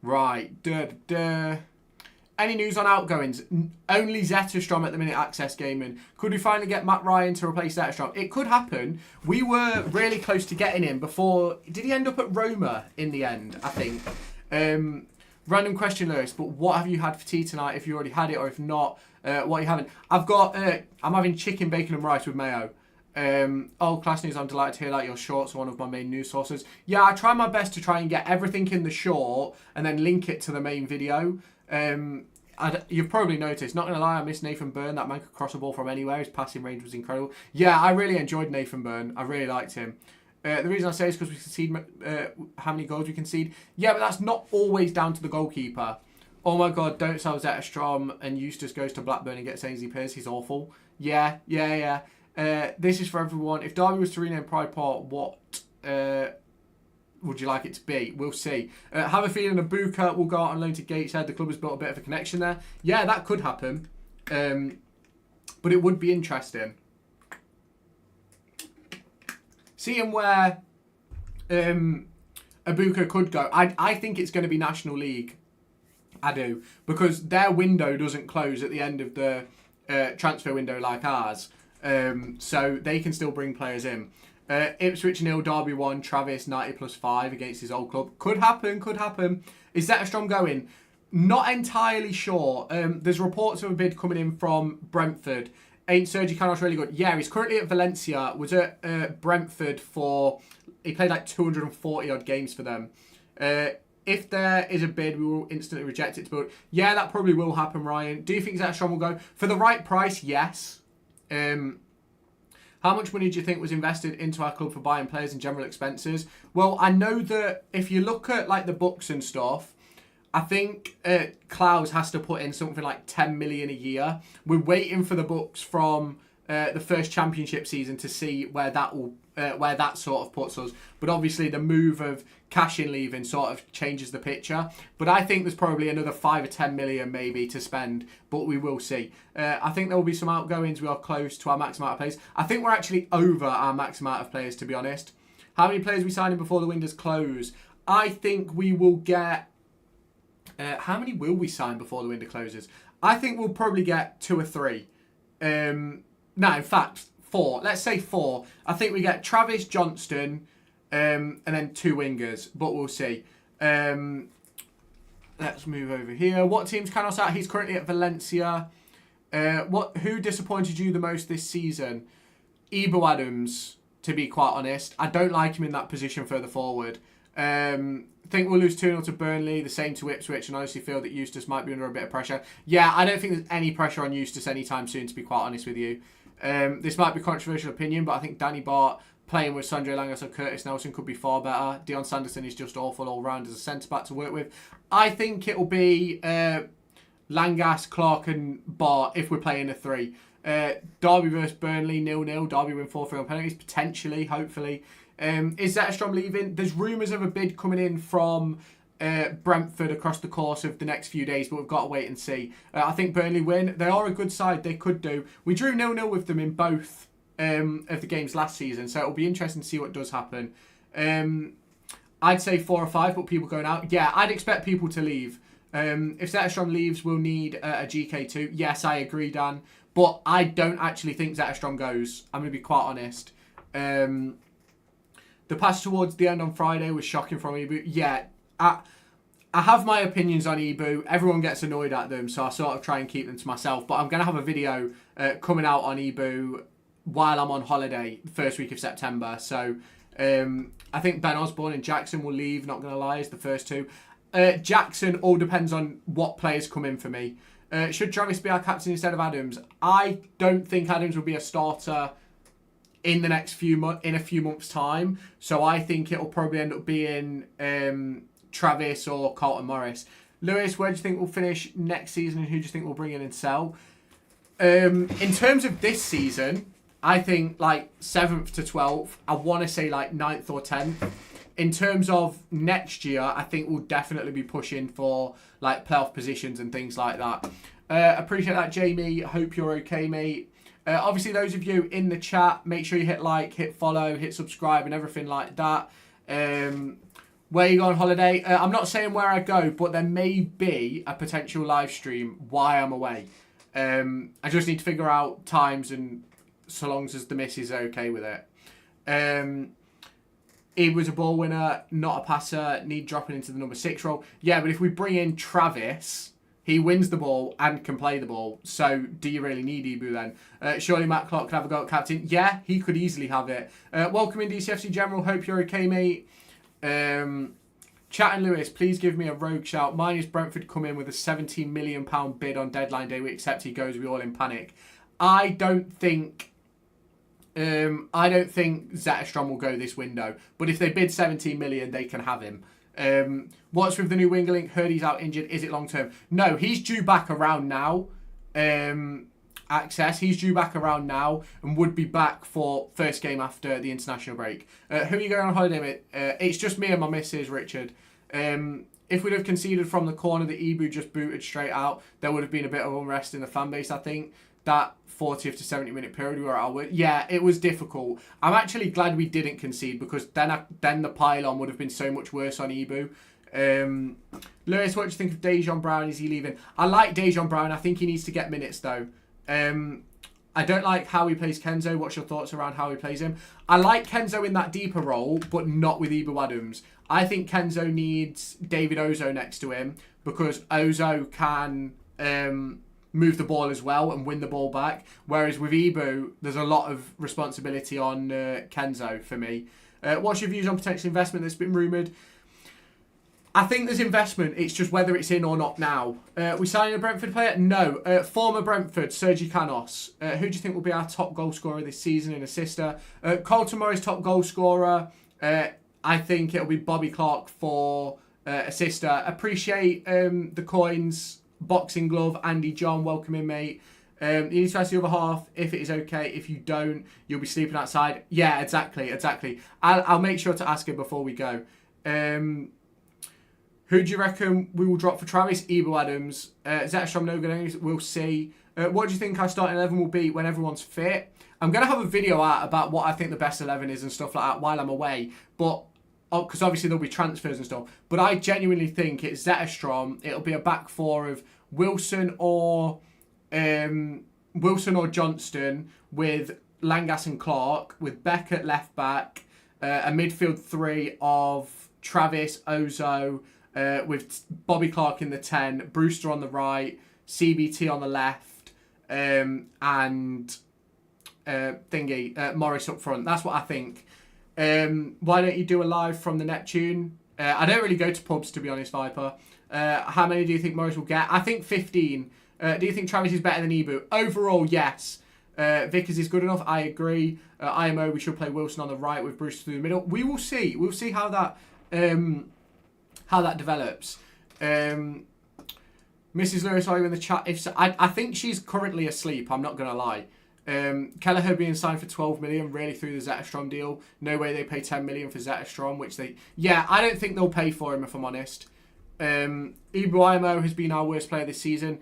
Right. Any news on outgoings? Only Zetterstrom at the minute, Access Gaming. Could we finally get Matt Ryan to replace Zetterstrom? It could happen. We were really close to getting him before. Did he end up at Roma in the end, I think? Random question, Lewis, but what have you had for tea tonight, if you already had it, or if not, what are you having? I've got, I'm having chicken, bacon and rice with mayo. Class news, I'm delighted to hear that your shorts are one of my main news sources. Yeah, I try my best to try and get everything in the short and then link it to the main video. You've probably noticed, not going to lie, I miss Nathan Byrne. That man could cross a ball from anywhere. His passing range was incredible. Yeah, I really enjoyed Nathan Byrne. I really liked him. The reason I say is because we concede how many goals we concede. Yeah, but that's not always down to the goalkeeper. Oh my God, don't sell Zetterstrom and Eustace goes to Blackburn and gets Ainsley Pearce. He's awful. Yeah. This is for everyone. If Derby was to rename Pride Park, what would you like it to be? We'll see. Have a feeling Abuka will go out on loan to Gateshead. The club has built a bit of a connection there. Yeah, that could happen. But it would be interesting. Seeing where Abuka could go. I think it's going to be National League. I do. Because their window doesn't close at the end of the transfer window like ours. So they can still bring players in. Ipswich 0, Derby 1, Travis 90 plus 5 against his old club. Could happen. Is Zetterstrom going? Not entirely sure. There's reports of a bid coming in from Brentford. Ain't Sergi Canos really good? Yeah, he's currently at Valencia. Was at Brentford for... He played like 240 odd games for them. If there is a bid, we will instantly reject it. But yeah, that probably will happen, Ryan. Do you think Zetterstrom will go? For the right price, yes. How much money do you think was invested into our club for buying players and general expenses? Well, I know that if you look at like the books and stuff, I think Klaus has to put in something like 10 million a year. We're waiting for the books from the first championship season to see where that sort of puts us. But obviously the move of cash in leaving sort of changes the picture. But I think there's probably another 5 or 10 million maybe to spend, but we will see. I think there will be some outgoings. We are close to our max amount of players. I think we're actually over our max amount of players, to be honest. How many players are we signing before the windows close? I think we will get... how many will we sign before the window closes? I think we'll probably get 2 or 3. No, in fact, 4. Let's say 4. I think we get Travis, Johnston, and then 2 wingers, but we'll see. Let's move over here. What team's Canos at? He's currently at Valencia. Who disappointed you the most this season? Ebo Adams, to be quite honest. I don't like him in that position further forward. Think we'll lose 2-0 to Burnley, the same to Ipswich, and honestly feel that Eustace might be under a bit of pressure. Yeah, I don't think there's any pressure on Eustace anytime soon, to be quite honest with you. This might be a controversial opinion, but I think Danny Bart playing with Sondre Langos or Curtis Nelson could be far better. Dion Sanderson is just awful all round as a centre-back to work with. I think it'll be Langas, Clark and Bart if we're playing a 3. Derby versus Burnley, 0-0. Derby win 4-3 on penalties, potentially, hopefully. Is Zetterstrom leaving? There's rumours of a bid coming in from Brentford across the course of the next few days, but we've got to wait and see. I think Burnley win. They are a good side. They could do. We drew 0-0 with them in both of the games last season, so it'll be interesting to see what does happen. I'd say 4 or 5, but people going out. Yeah, I'd expect people to leave. If Zetterstrom leaves, we'll need a GK2. Yes, I agree, Dan. But I don't actually think Zetterstrom goes. I'm going to be quite honest. The pass towards the end on Friday was shocking from Ibu. Yeah, I have my opinions on Ibu. Everyone gets annoyed at them, so I sort of try and keep them to myself. But I'm going to have a video coming out on Ibu while I'm on holiday, the first week of September. So I think Ben Osborne and Jackson will leave, not going to lie, is the first 2. Jackson, all depends on what players come in for me. Should Travis be our captain instead of Adams? I don't think Adams will be a starter in the next few months' time. So I think it'll probably end up being Travis or Carlton Morris. Lewis, where do you think we'll finish next season and who do you think we'll bring in and sell? In terms of this season, I think like 7th to 12th. I want to say like 9th or 10th. In terms of next year, I think we'll definitely be pushing for like playoff positions and things like that. Appreciate that, Jamie. Hope you're okay, mate. Obviously, those of you in the chat, make sure you hit like, hit follow, hit subscribe and everything like that. Where you go on holiday? I'm not saying where I go, but there may be a potential live stream while I'm away. I just need to figure out times and so long as the missus are okay with it. He was a ball winner, not a passer, need dropping into the number 6 role. Yeah, but if we bring in Travis, he wins the ball and can play the ball. So do you really need Ibu then? Surely Matt Clark could have a go at captain. Yeah, he could easily have it. Welcome in DCFC General. Hope you're okay, mate. Chat and Lewis, please give me a rogue shout. Mine is Brentford come in with a £17 million bid on deadline day. We accept he goes. We all in panic. I don't think Zetterstrom will go this window. But if they bid 17 million, they can have him. What's with the new winger link? Heard he's out injured. Is it long term? No, he's due back around now. Access. He's due back around now and would be back for first game after the international break. Who are you going on holiday with? It's just me and my missus, Richard. If we'd have conceded from the corner, the Ibu just booted straight out, there would have been a bit of unrest in the fan base, I think. That 40th to 70 minute period we were out. Yeah, it was difficult. I'm actually glad we didn't concede because then the pylon would have been so much worse on Ibu. Lewis, what do you think of Dejan Brown? Is he leaving? I like Dejan Brown. I think he needs to get minutes though. I don't like how he plays Kenzo. What's your thoughts around how he plays him? I like Kenzo in that deeper role, but not with Ibu Adams. I think Kenzo needs David Ozo next to him because Ozo can move the ball as well and win the ball back. Whereas with Ibu, there's a lot of responsibility on Kenzo for me. What's your views on potential investment that's been rumoured? I think there's investment. It's just whether it's in or not now. We signing a Brentford player? No. Former Brentford, Sergi Canos. Who do you think will be our top goal scorer this season and assister? Colton Morris, top goal scorer. I think it'll be Bobby Clark for assister. Appreciate the coins. Boxing glove, Andy John, welcome in, mate. You need to ask the other half if it is okay. If you don't, you'll be sleeping outside. Yeah, exactly. I'll make sure to ask him before we go. Who do you reckon we will drop for Travis? Ibu Adams. Zetterstrom, no good. We'll see. What do you think our starting 11 will be when everyone's fit? I'm going to have a video out about what I think the best 11 is and stuff like that while I'm away. But because obviously there'll be transfers and stuff. But I genuinely think it's Zetterstrom. It'll be a back four of Wilson or Johnston with Langas and Clark, with Beck at left back, a midfield three of Travis, Ozo, with Bobby Clark in the 10, Brewster on the right, CBT on the left, and Morris up front. That's what I think. Why don't you do a live from the Neptune? I don't really go to pubs, to be honest, Viper. How many do you think Morris will get? I think 15. Do you think Travis is better than Ibu? Overall, yes. Vickers is good enough. I agree. IMO, we should play Wilson on the right with Bruce through the middle. We will see. We'll see how that develops. Mrs. Lewis, are you in the chat? If so, I think she's currently asleep. I'm not gonna lie. Kelleher being signed for 12 million really through the Zetterstrom deal. No way they pay 10 million for Zetterstrom, which they... Yeah, I don't think they'll pay for him, if I'm honest. Ibrahimo has been our worst player this season.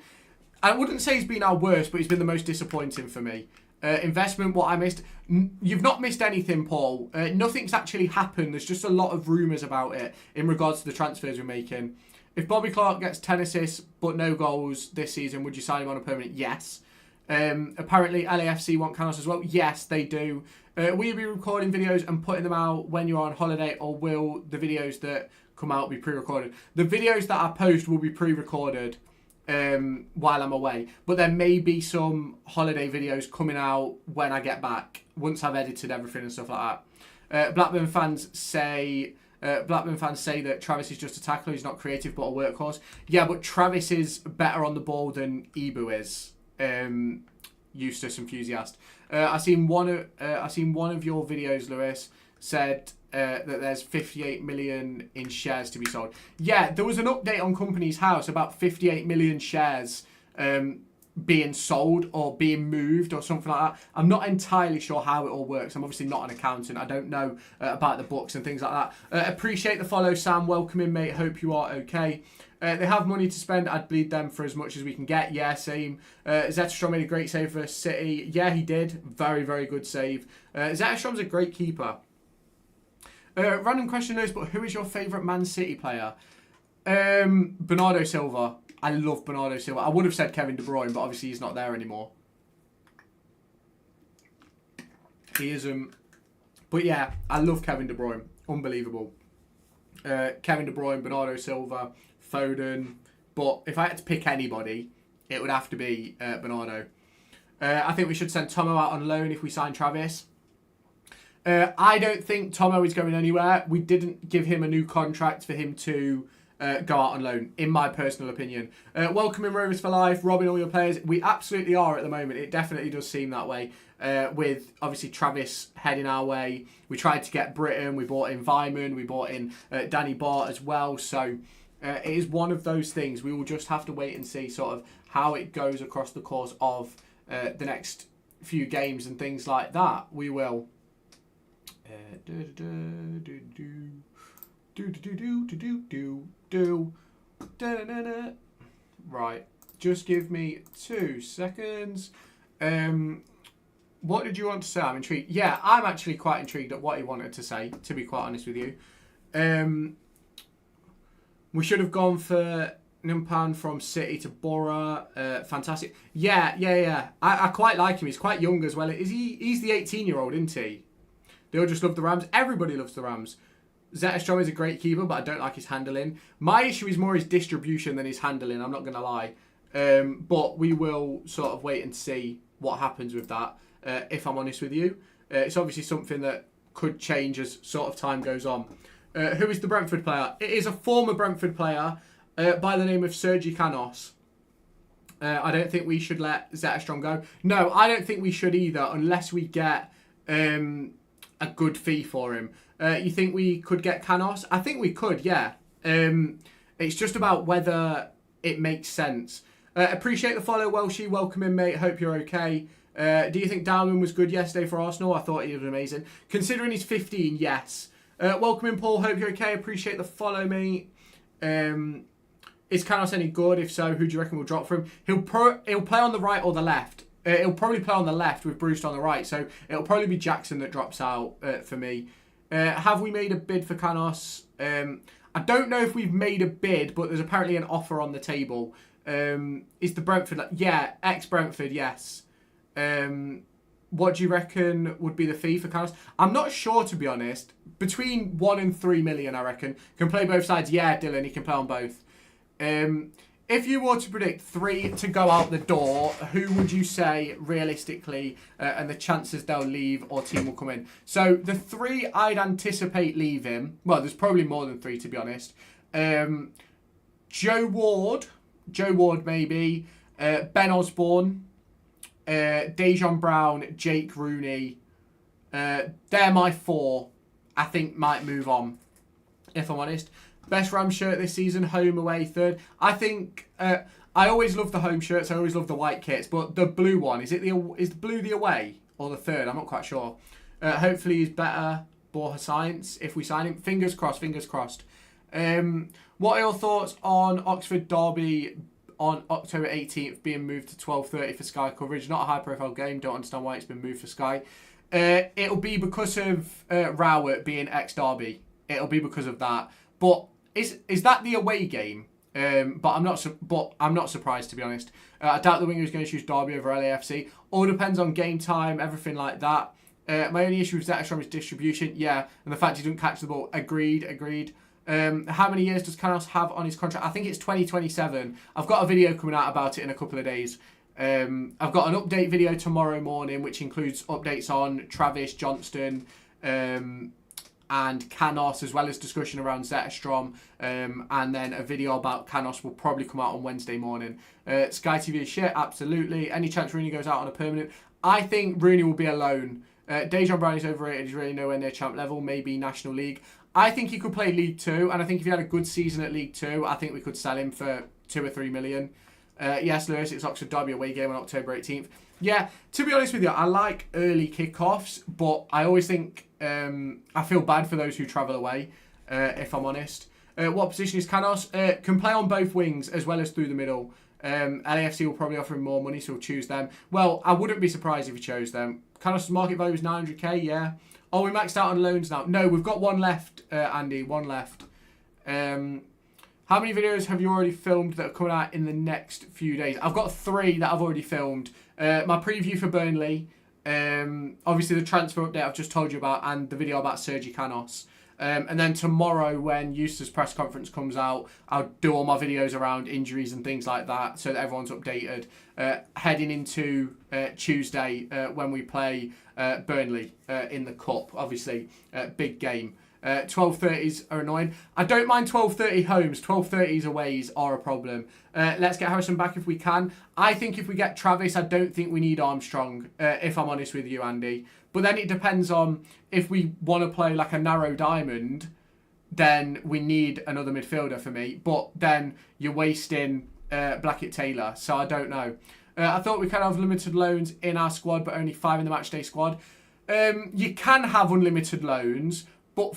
I wouldn't say he's been our worst, but he's been the most disappointing for me. Investment, what I missed. You've not missed anything, Paul. Nothing's actually happened. There's just a lot of rumours about it in regards to the transfers we're making. If Bobby Clark gets 10 assists but no goals this season, would you sign him on a permanent? Yes. Apparently LAFC want Canos as well. Yes, they do. Will you be recording videos and putting them out when you're on holiday, or will the videos that come out be pre-recorded? The videos that I post will be pre-recorded while I'm away, but there may be some holiday videos coming out when I get back, once I've edited everything and stuff like that. Blackburn fans say that Travis is just a tackler. He's not creative but a workhorse. Yeah, but Travis is better on the ball than Ibu is. Eustace enthusiast. I seen one of your videos, Lewis, said that there's 58 million in shares to be sold. Yeah, there was an update on Company's House about 58 million shares being sold or being moved or something like that. I'm not entirely sure how it all works. I'm obviously not an accountant. I don't know about the books and things like that. Appreciate the follow, Sam. Welcome in, mate. Hope you are okay. They have money to spend. I'd bleed them for as much as we can get. Yeah, same. Zetterstrom made a great save for City. Yeah, he did. Very, very good save. Zetterstrom's a great keeper. Random question, Lewis, but who is your favourite Man City player? Bernardo Silva. I love Bernardo Silva. I would have said Kevin De Bruyne, but obviously he's not there anymore. He isn't. But yeah, I love Kevin De Bruyne. Unbelievable. Kevin De Bruyne, Bernardo Silva, Foden. But if I had to pick anybody, it would have to be Bernardo. I think we should send Tomo out on loan if we sign Travis. I don't think Tomo is going anywhere. We didn't give him a new contract for him to go out on loan, in my personal opinion. Welcome in Rovers for Life. Robbing all your players. We absolutely are at the moment. It definitely does seem that way. with obviously Travis heading our way. We tried to get Britain. We bought in Vyman. We bought in Danny Bart as well. So it is one of those things. We will just have to wait and see sort of how it goes across the course of the next few games and things like that. We will. Right, just give me 2 seconds. What did you want to say? I'm intrigued. Yeah, I'm actually quite intrigued at what he wanted to say, to be quite honest with you. We should have gone for Nimpan from City to Borough. Fantastic. Yeah. I quite like him. He's quite young as well. He's the 18-year-old, isn't he? They all just love the Rams. Everybody loves the Rams. Zetterstrom is a great keeper, but I don't like his handling. My issue is more his distribution than his handling, I'm not going to lie. But we will sort of wait and see what happens with that, if I'm honest with you. It's obviously something that could change as sort of time goes on. Who is the Brentford player? It is a former Brentford player by the name of Sergi Canos. I don't think we should let Zetterstrom go. No, I don't think we should either, unless we get a good fee for him. You think we could get Canos? I think we could, yeah. It's just about whether it makes sense. Appreciate the follow, Welshie. Welcome in, mate. Hope you're okay. Do you think Darwin was good yesterday for Arsenal? I thought he was amazing. Considering he's 15, yes. Welcome in, Paul. Hope you're okay. Appreciate the follow, mate. Is Canos any good? If so, who do you reckon will drop for him? He'll play on the right or the left. He'll probably play on the left with Bruce on the right. So it'll probably be Jackson that drops out for me. Have we made a bid for Canos? I don't know if we've made a bid, but there's apparently an offer on the table. Is the Brentford... Yeah, ex-Brentford, yes. What do you reckon would be the fee for Canos? I'm not sure, to be honest. Between 1 and 3 million, I reckon. Can play both sides? Yeah, Dylan, he can play on both. If you were to predict 3 to go out the door, who would you say realistically and the chances they'll leave or team will come in? So the 3 I'd anticipate leaving, well, there's probably more than 3 to be honest. Joe Ward maybe, Ben Osborne, Dejan Brown, Jake Rooney. They're my 4 I think might move on, if I'm honest. Best Ram shirt this season, home, away, third. I think I always love the home shirts. I always love the white kits, but the blue one is the blue the away or the third? I'm not quite sure. Hopefully he's better. Borja Science if we sign him. Fingers crossed. Fingers crossed. What are your thoughts on Oxford Derby on October 18th being moved to 12:30 for Sky coverage? Not a high-profile game. Don't understand why it's been moved for Sky. It'll be because of Rowett being ex-Derby. It'll be because of that. But is that the away game? But I'm not surprised, to be honest. I doubt the winger is going to choose Derby over LAFC. All depends on game time, everything like that. My only issue with Zetterstrom is distribution. Yeah, and the fact he doesn't catch the ball. Agreed. How many years does Canos have on his contract? I think it's 2027. I've got a video coming out about it in a couple of days. I've got an update video tomorrow morning, which includes updates on Travis, Johnston, and Canos, as well as discussion around Zetterstrom, and then a video about Canos will probably come out on Wednesday morning. Sky TV is shit, absolutely. Any chance Rooney goes out on a permanent? I think Rooney will be a loan. Dejan Brown is overrated. He's really nowhere near champ level, maybe National League. I think he could play League 2, and I think if he had a good season at League 2, I think we could sell him for 2 or 3 million. Yes, Lewis, it's Oxford Derby away game on October 18th. Yeah, to be honest with you, I like early kickoffs, but I always think I feel bad for those who travel away, if I'm honest. What position is Canos? Can play on both wings as well as through the middle. LAFC will probably offer him more money, so he'll choose them. Well, I wouldn't be surprised if he chose them. Canos' market value is 900k, yeah. Oh, we maxed out on loans now. No, we've got one left, Andy, one left. How many videos have you already filmed that are coming out in the next few days? I've got 3 that I've already filmed. My preview for Burnley, obviously the transfer update I've just told you about, and the video about Sergi Canos. And then tomorrow, when Eustace's press conference comes out, I'll do all my videos around injuries and things like that, so that everyone's updated. Heading into Tuesday, when we play Burnley in the Cup, obviously, big game. 12:30s are annoying. I don't mind 12:30 homes. 12:30s aways are a problem. Let's get Harrison back if we can. I think if we get Travis, I don't think we need Armstrong, if I'm honest with you, Andy. But then it depends on if we want to play like a narrow diamond, then we need another midfielder for me. But then you're wasting Blackett-Taylor, so I don't know. I thought we can have limited loans in our squad, but only 5 in the matchday squad. You can have unlimited loans, but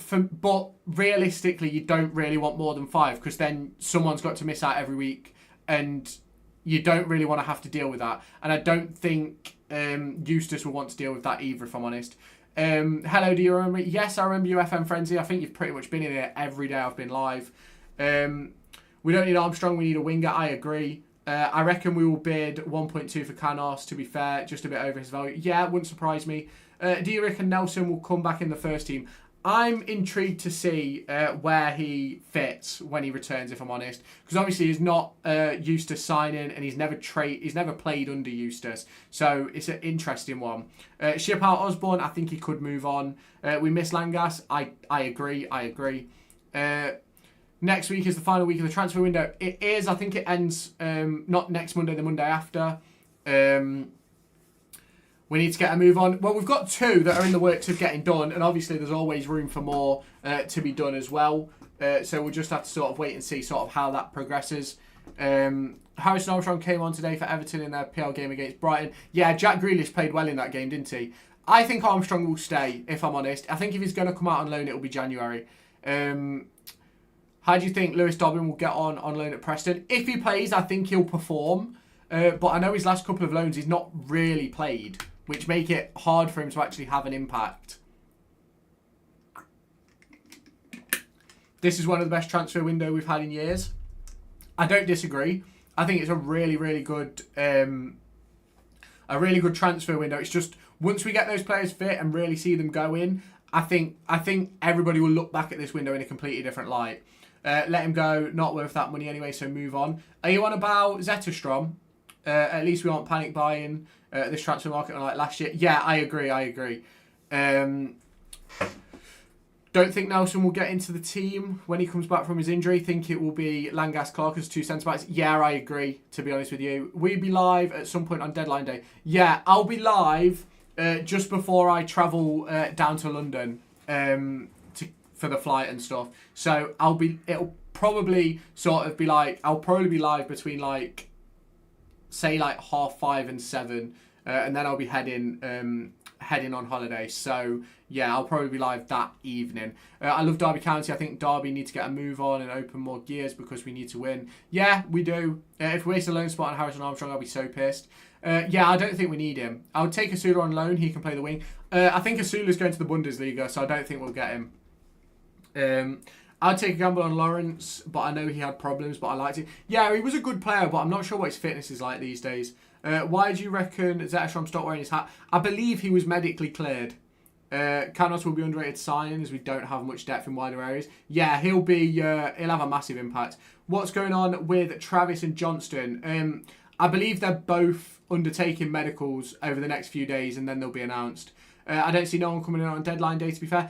realistically, you don't really want more than 5 because then someone's got to miss out every week, and you don't really want to have to deal with that. And I don't think Eustace will want to deal with that either, if I'm honest. Hello, do you remember me? Yes, I remember you, FM Frenzy. I think you've pretty much been in here every day I've been live. We don't need Armstrong, we need a winger. I agree. I reckon we will bid 1.2 for Canos, to be fair, just a bit over his value. Yeah, it wouldn't surprise me. Do you reckon Nelson will come back in the first team? I'm intrigued to see where he fits when he returns, if I'm honest. Because obviously he's not Eustace signing, and he's never played under Eustace. So it's an interesting one. Ship out Osborne, I think he could move on. We miss Langas. I agree. Next week is the final week of the transfer window. It is. I think it ends not next Monday, the Monday after. We need to get a move on. Well, we've got 2 that are in the works of getting done, and obviously there's always room for more to be done as well. So we'll just have to sort of wait and see sort of how that progresses. Harrison Armstrong came on today for Everton in their PL game against Brighton. Yeah, Jack Grealish played well in that game, didn't he? I think Armstrong will stay, if I'm honest. I think if he's going to come out on loan, it will be January. How do you think Lewis Dobbin will get on loan at Preston? If he plays, I think he'll perform. But I know his last couple of loans he's not really played, which make it hard for him to actually have an impact. This is one of the best transfer window we've had in years. I don't disagree. I think it's a really, really good transfer window. It's just once we get those players fit and really see them go in, I think everybody will look back at this window in a completely different light. Let him go, not worth that money anyway, so move on. Are you on about Zetterstrom? At least we aren't panic buying this transfer market like last year. Yeah, I agree. Don't think Nelson will get into the team when he comes back from his injury. Think it will be Langas, Clark as 2 centre-backs. Yeah, I agree, to be honest with you. We'll be live at some point on deadline day. Yeah, I'll be live just before I travel down to London for the flight and stuff. So it'll probably sort of be like, I'll probably be live between like, say like 5:30 and 7, and then I'll be heading on holiday. So yeah, I'll probably be live that evening. I love Derby County. I think Derby need to get a move on and open more gears because we need to win. Yeah, we do. If we waste a loan spot on Harrison Armstrong, I'll be so pissed. Yeah, I don't think we need him. I would take Asula on loan. He can play the wing. I think Asula's going to the Bundesliga, so I don't think we'll get him. I'd take a gamble on Lawrence, but I know he had problems, but I liked it. Yeah, he was a good player, but I'm not sure what his fitness is like these days. Why do you reckon Zetterstrom stopped wearing his hat? I believe he was medically cleared. Canos will be underrated signing as we don't have much depth in wider areas. Yeah, he'll have a massive impact. What's going on with Travis and Johnston? I believe they're both undertaking medicals over the next few days, and then they'll be announced. I don't see no one coming in on deadline day, to be fair.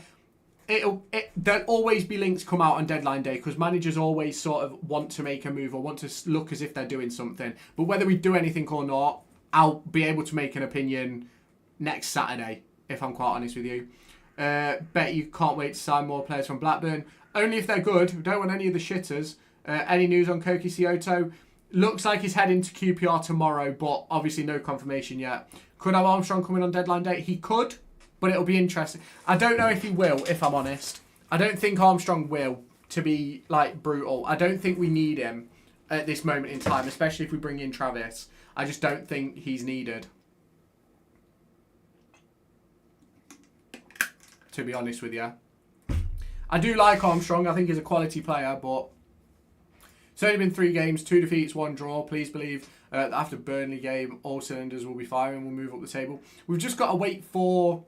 There'll always be links come out on deadline day because managers always sort of want to make a move or want to look as if they're doing something. But whether we do anything or not, I'll be able to make an opinion next Saturday, if I'm quite honest with you. Bet you can't wait to sign more players from Blackburn. Only if they're good. We don't want any of the shitters. Any news on Koki Kyoto? Looks like he's heading to QPR tomorrow, but obviously no confirmation yet. Could have Armstrong coming on deadline day? He could. But it'll be interesting. I don't know if he will, if I'm honest. I don't think Armstrong will, to be like brutal. I don't think we need him at this moment in time, especially if we bring in Travis. I just don't think he's needed. To be honest with you. I do like Armstrong. I think he's a quality player, but it's only been 3 games, 2 defeats, 1 draw. Please believe that after Burnley game, all cylinders will be firing. We'll move up the table. We've just got to wait for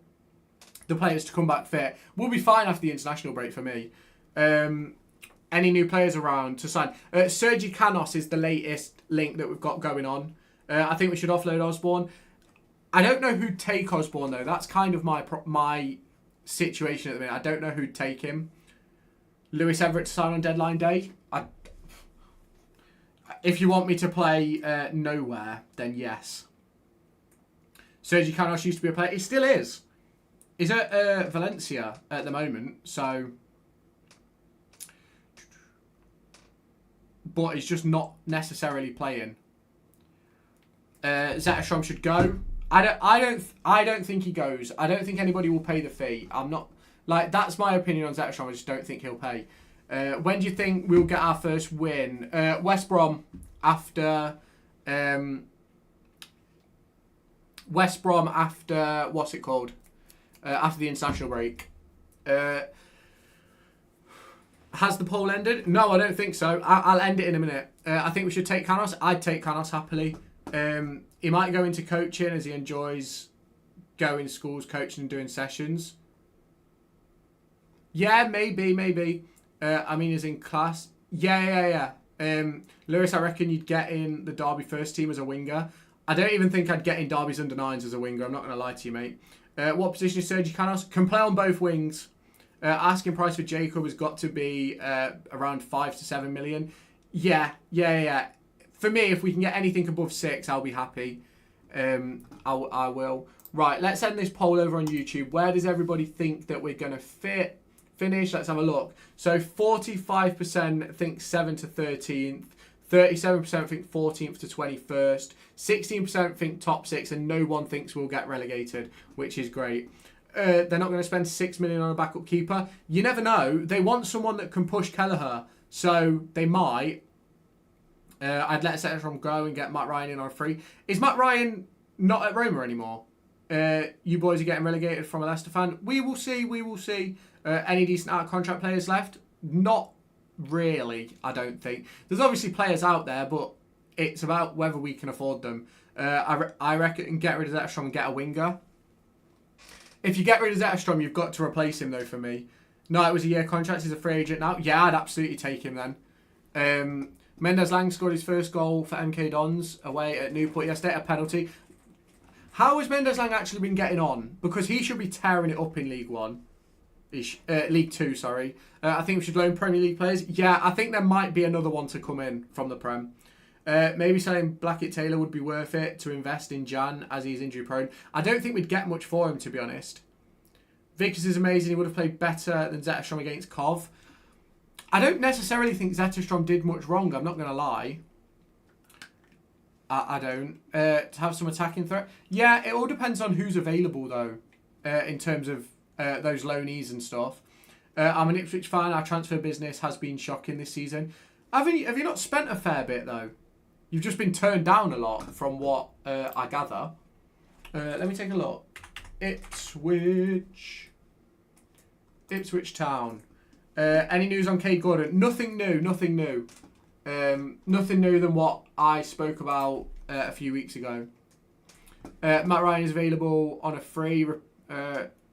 the players to come back fit. We'll be fine after the international break for me. Any new players around to sign? Sergi Canos is the latest link that we've got going on. I think we should offload Osborne. I don't know who'd take Osborne though. That's kind of my situation at the minute. I don't know who'd take him. Lewis Everett to sign on deadline day? If you want me to play nowhere, then yes. Sergi Canos used to be a player. He still is. He's at Valencia at the moment, so... But he's just not necessarily playing. Zetterstrom should go. I don't think he goes. I don't think anybody will pay the fee. I'm not... Like, that's my opinion on Zetterstrom. I just don't think he'll pay. When do you think we'll get our first win? West Brom after... West Brom after... What's it called? After the international break. Has the poll ended? No, I don't think so. I'll end it in a minute. I think we should take Canos. I'd take Canos happily. He might go into coaching as he enjoys going to schools, coaching and doing sessions. Yeah, maybe. I mean, he's in class. Yeah. Lewis, I reckon you'd get in the Derby first team as a winger. I don't even think I'd get in Derby's under-9s as a winger. I'm not going to lie to you, mate. What position is Sergi Canos? Can play on both wings. Asking price for Jacob has got to be around 5 to 7 million. Yeah. For me, if we can get anything above 6, I'll be happy. I will. Right, let's end this poll over on YouTube. Where does everybody think that we're going to finish? Let's have a look. So 45% think 7th to 13th. 37% think 14th to 21st. 16% think top 6. And no one thinks we'll get relegated, which is great. They're not going to spend 6 million on a backup keeper. You never know. They want someone that can push Kelleher. So they might. I'd let Zetterstrom go and get Matt Ryan in on a free. Is Matt Ryan not at Roma anymore? You boys are getting relegated from a Leicester fan. We will see. Any decent out-of-contract players left? Not really, I don't think. There's obviously players out there, but it's about whether we can afford them. I reckon get rid of Zetterstrom and get a winger. If you get rid of Zetterstrom, you've got to replace him, though, for me. No, it was a year contract. He's a free agent now. Yeah, I'd absolutely take him then. Mendes Lang scored his first goal for MK Dons away at Newport yesterday, a penalty. How has Mendes Lang actually been getting on? Because he should be tearing it up in League 1. League 2, sorry. I think we should loan Premier League players. Yeah, I think there might be another one to come in from the Prem. Maybe selling Blackett Taylor would be worth it to invest in Jan as he's injury prone. I don't think we'd get much for him, to be honest. Vickers is amazing. He would have played better than Zetterstrom against Kov. I don't necessarily think Zetterstrom did much wrong. I'm not going to lie. I don't. To have some attacking threat. Yeah, it all depends on who's available, though, in terms of those loanees and stuff. I'm an Ipswich fan. Our transfer business has been shocking this season. Have you not spent a fair bit, though? You've just been turned down a lot from what I gather. Let me take a look. Ipswich Town. Any news on Kate Gordon? Nothing new. Nothing new than what I spoke about a few weeks ago. Matt Ryan is available on a free.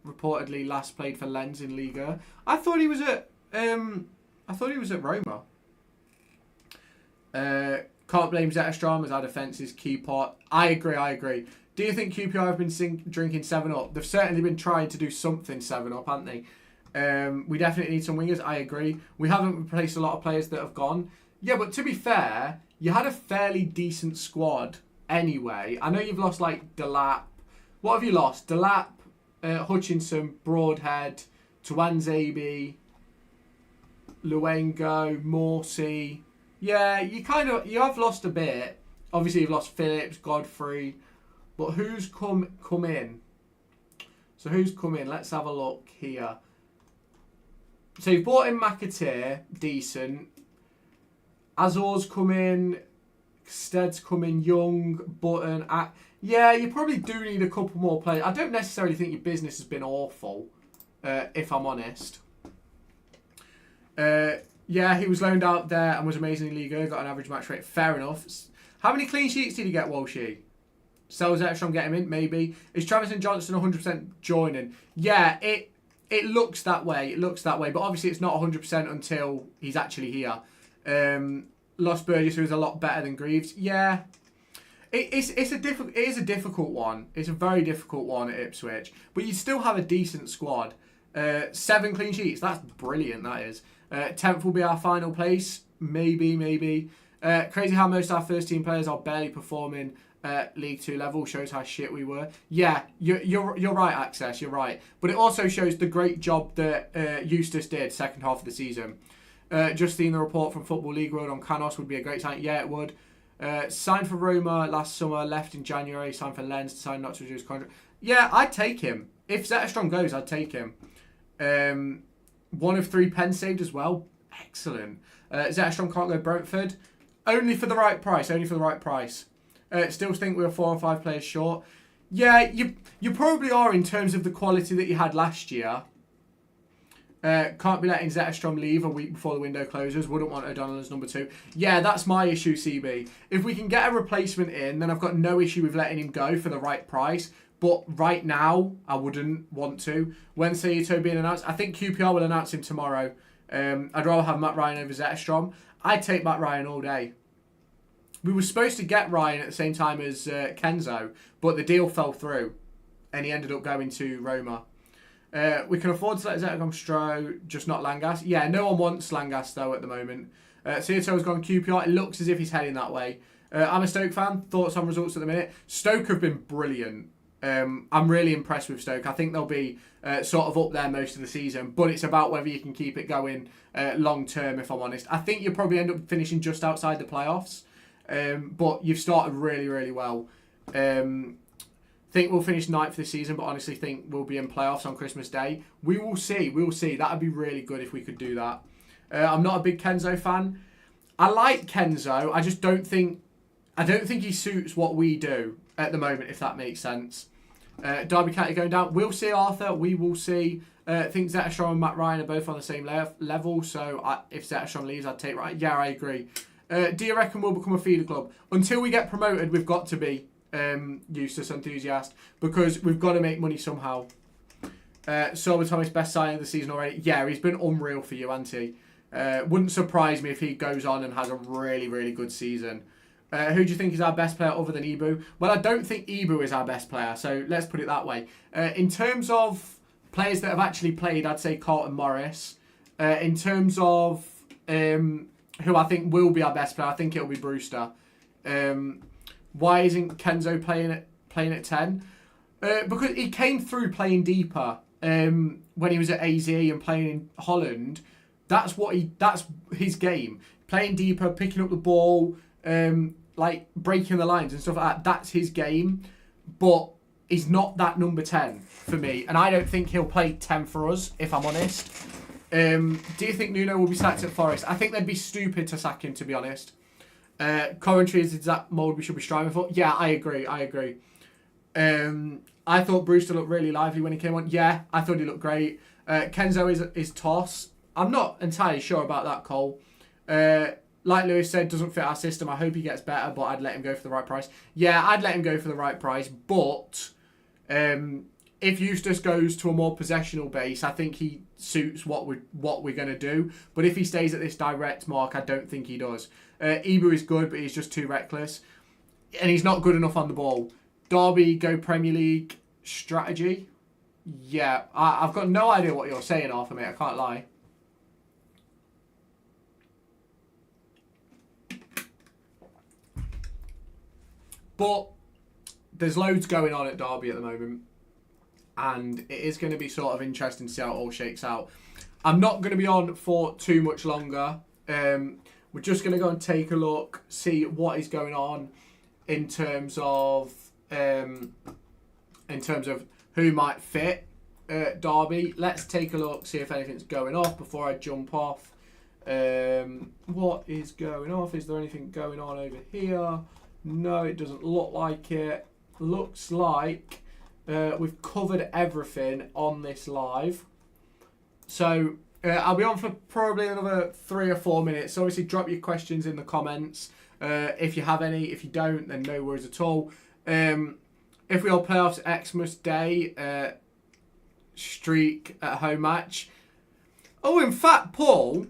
Reportedly last played for Lens in Liga. I thought he was at Roma. Can't blame Zetterstrom as our defence is key part. I agree. Do you think QPR have been drinking 7-Up? They've certainly been trying to do something 7-Up, haven't they? We definitely need some wingers. I agree. We haven't replaced a lot of players that have gone. Yeah, but to be fair, you had a fairly decent squad anyway. I know you've lost like Delap. What have you lost? Delap, Hutchinson, Broadhead, Tuanzebe, Luengo, Morsey. Yeah, you have lost a bit. Obviously, you've lost Phillips, Godfrey, but who's come in? So who's come in? Let's have a look here. So you've bought in McAteer, decent. Azor's come in. Stead's come in. Young, Button. Yeah, you probably do need a couple more players. I don't necessarily think your business has been awful, if I'm honest. Yeah, he was loaned out there and was amazing in Liga. Got an average match rate. Fair enough. How many clean sheets did he get, Walshy? Sell Zetterstrom, get him in? Maybe. Is Travis and Johnston 100% joining? Yeah, it looks that way. But obviously it's not 100% until he's actually here. Lost Burgess, who is a lot better than Greaves. Yeah. It is a difficult one. It's a very difficult one at Ipswich. But you still have a decent squad. 7 clean sheets. That's brilliant, that is. 10th will be our final place. Maybe. Crazy how most of our first team players are barely performing League 2 level. Shows how shit we were. Yeah, you're right, Access. You're right. But it also shows the great job that Eustace did second half of the season. Just seeing the report from Football League World on Canos would be a great sign. Yeah, it would. Signed for Roma last summer, left in January. Signed for Lens, decided not to reduce contract. Yeah, I'd take him. If Zetterstrom goes, I'd take him. 1 of 3 pens saved as well. Excellent. Zetterstrom can't go Brentford. Only for the right price. Still think we were 4 or 5 players short. Yeah, you probably are in terms of the quality that you had last year. Can't be letting Zetterstrom leave a week before the window closes. Wouldn't want O'Donnell as number 2. Yeah, that's my issue, CB. If we can get a replacement in, then I've got no issue with letting him go for the right price. But right now, I wouldn't want to. When Saito being announced, I think QPR will announce him tomorrow. I'd rather have Matt Ryan over Zetterstrom. I'd take Matt Ryan all day. We were supposed to get Ryan at the same time as Kenzo, but the deal fell through, and he ended up going to Roma. We can afford to let Zetterstrom, just not Langas. Yeah, no one wants Langas, though, at the moment. Saito has gone QPR. It looks as if he's heading that way. I'm a Stoke fan. Thoughts on results at the minute? Stoke have been brilliant. I'm really impressed with Stoke. I think they'll be sort of up there most of the season, but it's about whether you can keep it going long term, if I'm honest. I think you'll probably end up finishing just outside the playoffs, but you've started really, really well. Think we'll finish 9th this season, but honestly think we'll be in playoffs on Christmas Day. We will see. That would be really good if we could do that. I'm not a big Kenzo fan. I like Kenzo. I just don't think he suits what we do at the moment, if that makes sense. Derby County going down. We'll see, Arthur. We will see. I think Zetterstrom and Matt Ryan are both on the same level. So if Zetterstrom leaves, I'd take Ryan. Yeah, I agree. Do you reckon we'll become a feeder club? Until we get promoted, we've got to be Eustace enthusiast, because we've got to make money somehow. Silver Thomas, best signing of the season already. Yeah, he's been unreal for you, hasn't he? Wouldn't surprise me if he goes on and has a really, really good season. Who do you think is our best player other than Ibu? Well, I don't think Ibu is our best player, so let's put it that way. In terms of players that have actually played, I'd say Carlton Morris. In terms of who I think will be our best player, I think it'll be Brewster. Why isn't Kenzo playing at 10? Because he came through playing deeper when he was at AZ and playing in Holland. That's his game. Playing deeper, picking up the ball, like breaking the lines and stuff like that. That's his game. But he's not that number 10 for me. And I don't think he'll play 10 for us, if I'm honest. Do you think Nuno will be sacked at Forest? I think they'd be stupid to sack him, to be honest. Coventry is the exact mould we should be striving for. Yeah, I agree. I thought Brewster looked really lively when he came on. Yeah, I thought he looked great. Kenzo is toss. I'm not entirely sure about that, Cole. Like Lewis said, doesn't fit our system. I hope he gets better, but I'd let him go for the right price. Yeah, I'd let him go for the right price, but if Eustace goes to a more possessional base, I think he suits what we're going to do. But if he stays at this direct mark, I don't think he does. Ibu is good, but he's just too reckless. And he's not good enough on the ball. Derby, go Premier League strategy? Yeah, I've got no idea what you're saying, Arthur, mate. I can't lie. But there's loads going on at Derby at the moment. And it is going to be sort of interesting to see how it all shakes out. I'm not going to be on for too much longer. We're just going to go and take a look, see what is going on in terms of who might fit Derby. Let's take a look, see if anything's going off before I jump off. What is going off? Is there anything going on over here? No, it doesn't look like it. Looks like we've covered everything on this live. So I'll be on for probably another 3 or 4 minutes. So obviously drop your questions in the comments if you have any. If you don't, then no worries at all. If we all playoffs Xmas Day streak at home match. Oh, in fact, Paul,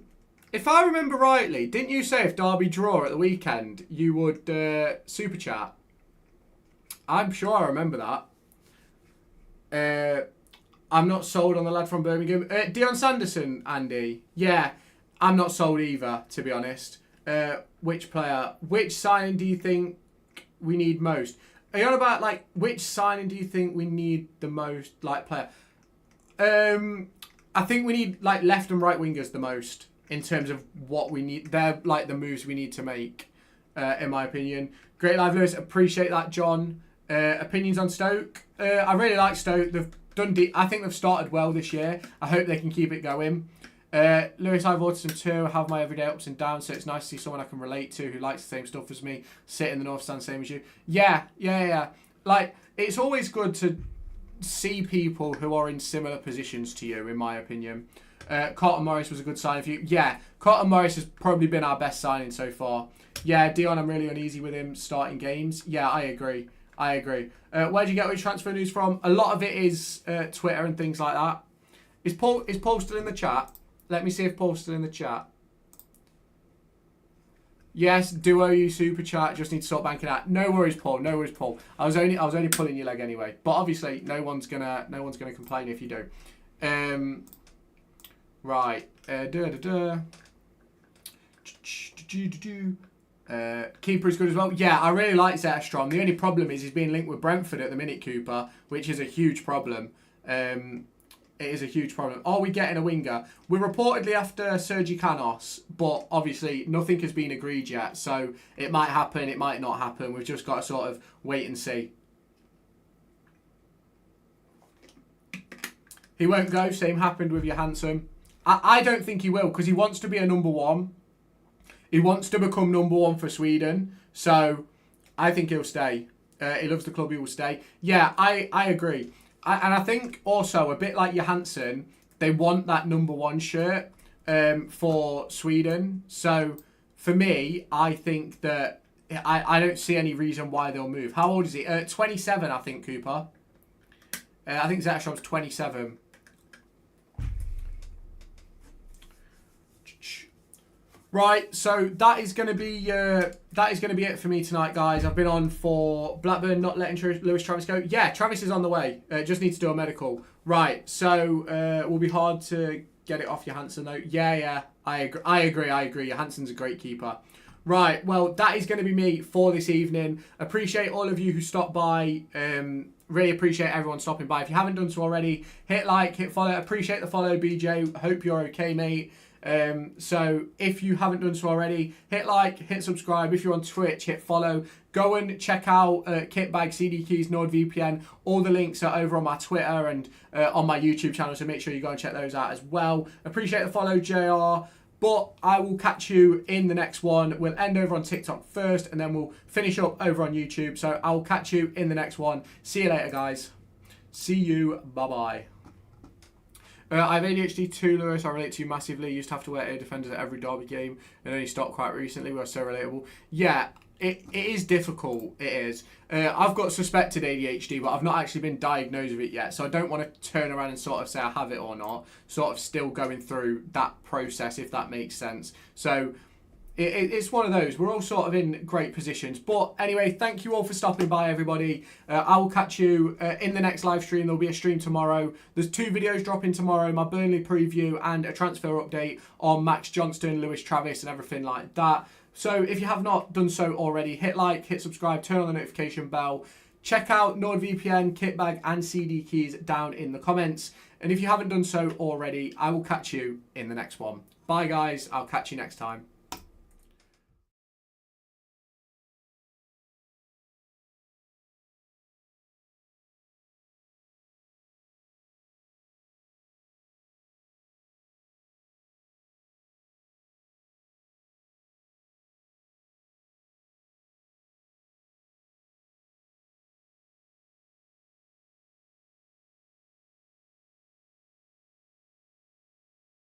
if I remember rightly, didn't you say if Derby draw at the weekend, you would super chat? I'm sure I remember that. I'm not sold on the lad from Birmingham. Dion Sanderson, Andy. Yeah, I'm not sold either, to be honest. Which signing do you think we need most? Are you on about, like, which signing do you think we need the most, like, player? I think we need, like, left and right wingers the most in terms of what we need. They're, like, the moves we need to make, in my opinion. Great live, Lewis. Appreciate that, John. Opinions on Stoke? I really like Stoke. They've done. I think they've started well this year. I hope they can keep it going. Lewis, I've autism too. I have my everyday ups and downs, so it's nice to see someone I can relate to who likes the same stuff as me, sit in the North Stand, same as you. Yeah. Like, it's always good to see people who are in similar positions to you, in my opinion. Carlton Morris was a good signing for you. Yeah, Carlton Morris has probably been our best signing so far. Yeah, Dion, I'm really uneasy with him starting games. Yeah, I agree. Where'd you get all your transfer news from? A lot of it is Twitter and things like that. Is Paul still in the chat? Let me see if Paul's still in the chat. Yes, Duo you super chat. Just need to start banking out. No worries, Paul. No worries, Paul. I was only pulling your leg anyway. But obviously, no one's gonna complain if you do. Right. Keeper is good as well. Yeah, I really like Zetterstrom. The only problem is he's being linked with Brentford at the minute, Cooper, which is a huge problem. It is a huge problem. Are we getting a winger? We're reportedly after Sergi Canos, but obviously nothing has been agreed yet. So it might happen, it might not happen. We've just got to sort of wait and see. He won't go. Same happened with Johansson. I don't think he will, because he wants to be a number one. He wants to become number one for Sweden. So I think he'll stay. He loves the club, he will stay. Yeah, I agree. And I think also, a bit like Johansson, they want that number one shirt for Sweden. So for me, I think that I don't see any reason why they'll move. How old is he? 27, I think, Cooper. I think Zetterstrom's 27. Right, so that is going to be it for me tonight, guys. I've been on for Blackburn not letting Lewis Travis go. Yeah, Travis is on the way. Just needs to do a medical. Right, so it will be hard to get it off Johansson though. Yeah, I agree. Johansson's a great keeper. Right, well, that is going to be me for this evening. Appreciate all of you who stopped by. Really appreciate everyone stopping by. If you haven't done so already, hit like, hit follow. Appreciate the follow, BJ. Hope you're okay, mate. So if you haven't done so already, hit like, hit subscribe. If you're on Twitch, hit follow. Go and check out Kitbag, CD Keys, NordVPN. All the links are over on my Twitter and on my YouTube channel, so make sure you go and check those out as well. Appreciate the follow, JR. But I will catch you in the next one. We'll end over on TikTok first, and then we'll finish up over on YouTube. So I will catch you in the next one. See you later, guys. See you. Bye-bye. I have ADHD too, Lewis. I relate to you massively. Used to have to wear ear defenders at every Derby game and only stopped quite recently. We're so relatable. Yeah, it is difficult. It is. I've got suspected ADHD, but I've not actually been diagnosed with it yet. So I don't want to turn around and sort of say I have it or not. Sort of still going through that process, if that makes sense. So it's one of those. We're all sort of in great positions. But anyway, thank you all for stopping by, everybody. I will catch you in the next live stream. There'll be a stream tomorrow. There's 2 videos dropping tomorrow, my Burnley preview and a transfer update on Max Johnston, Lewis Travis and everything like that. So if you have not done so already, hit like, hit subscribe, turn on the notification bell. Check out NordVPN, Kitbag and CD Keys down in the comments. And if you haven't done so already, I will catch you in the next one. Bye, guys. I'll catch you next time.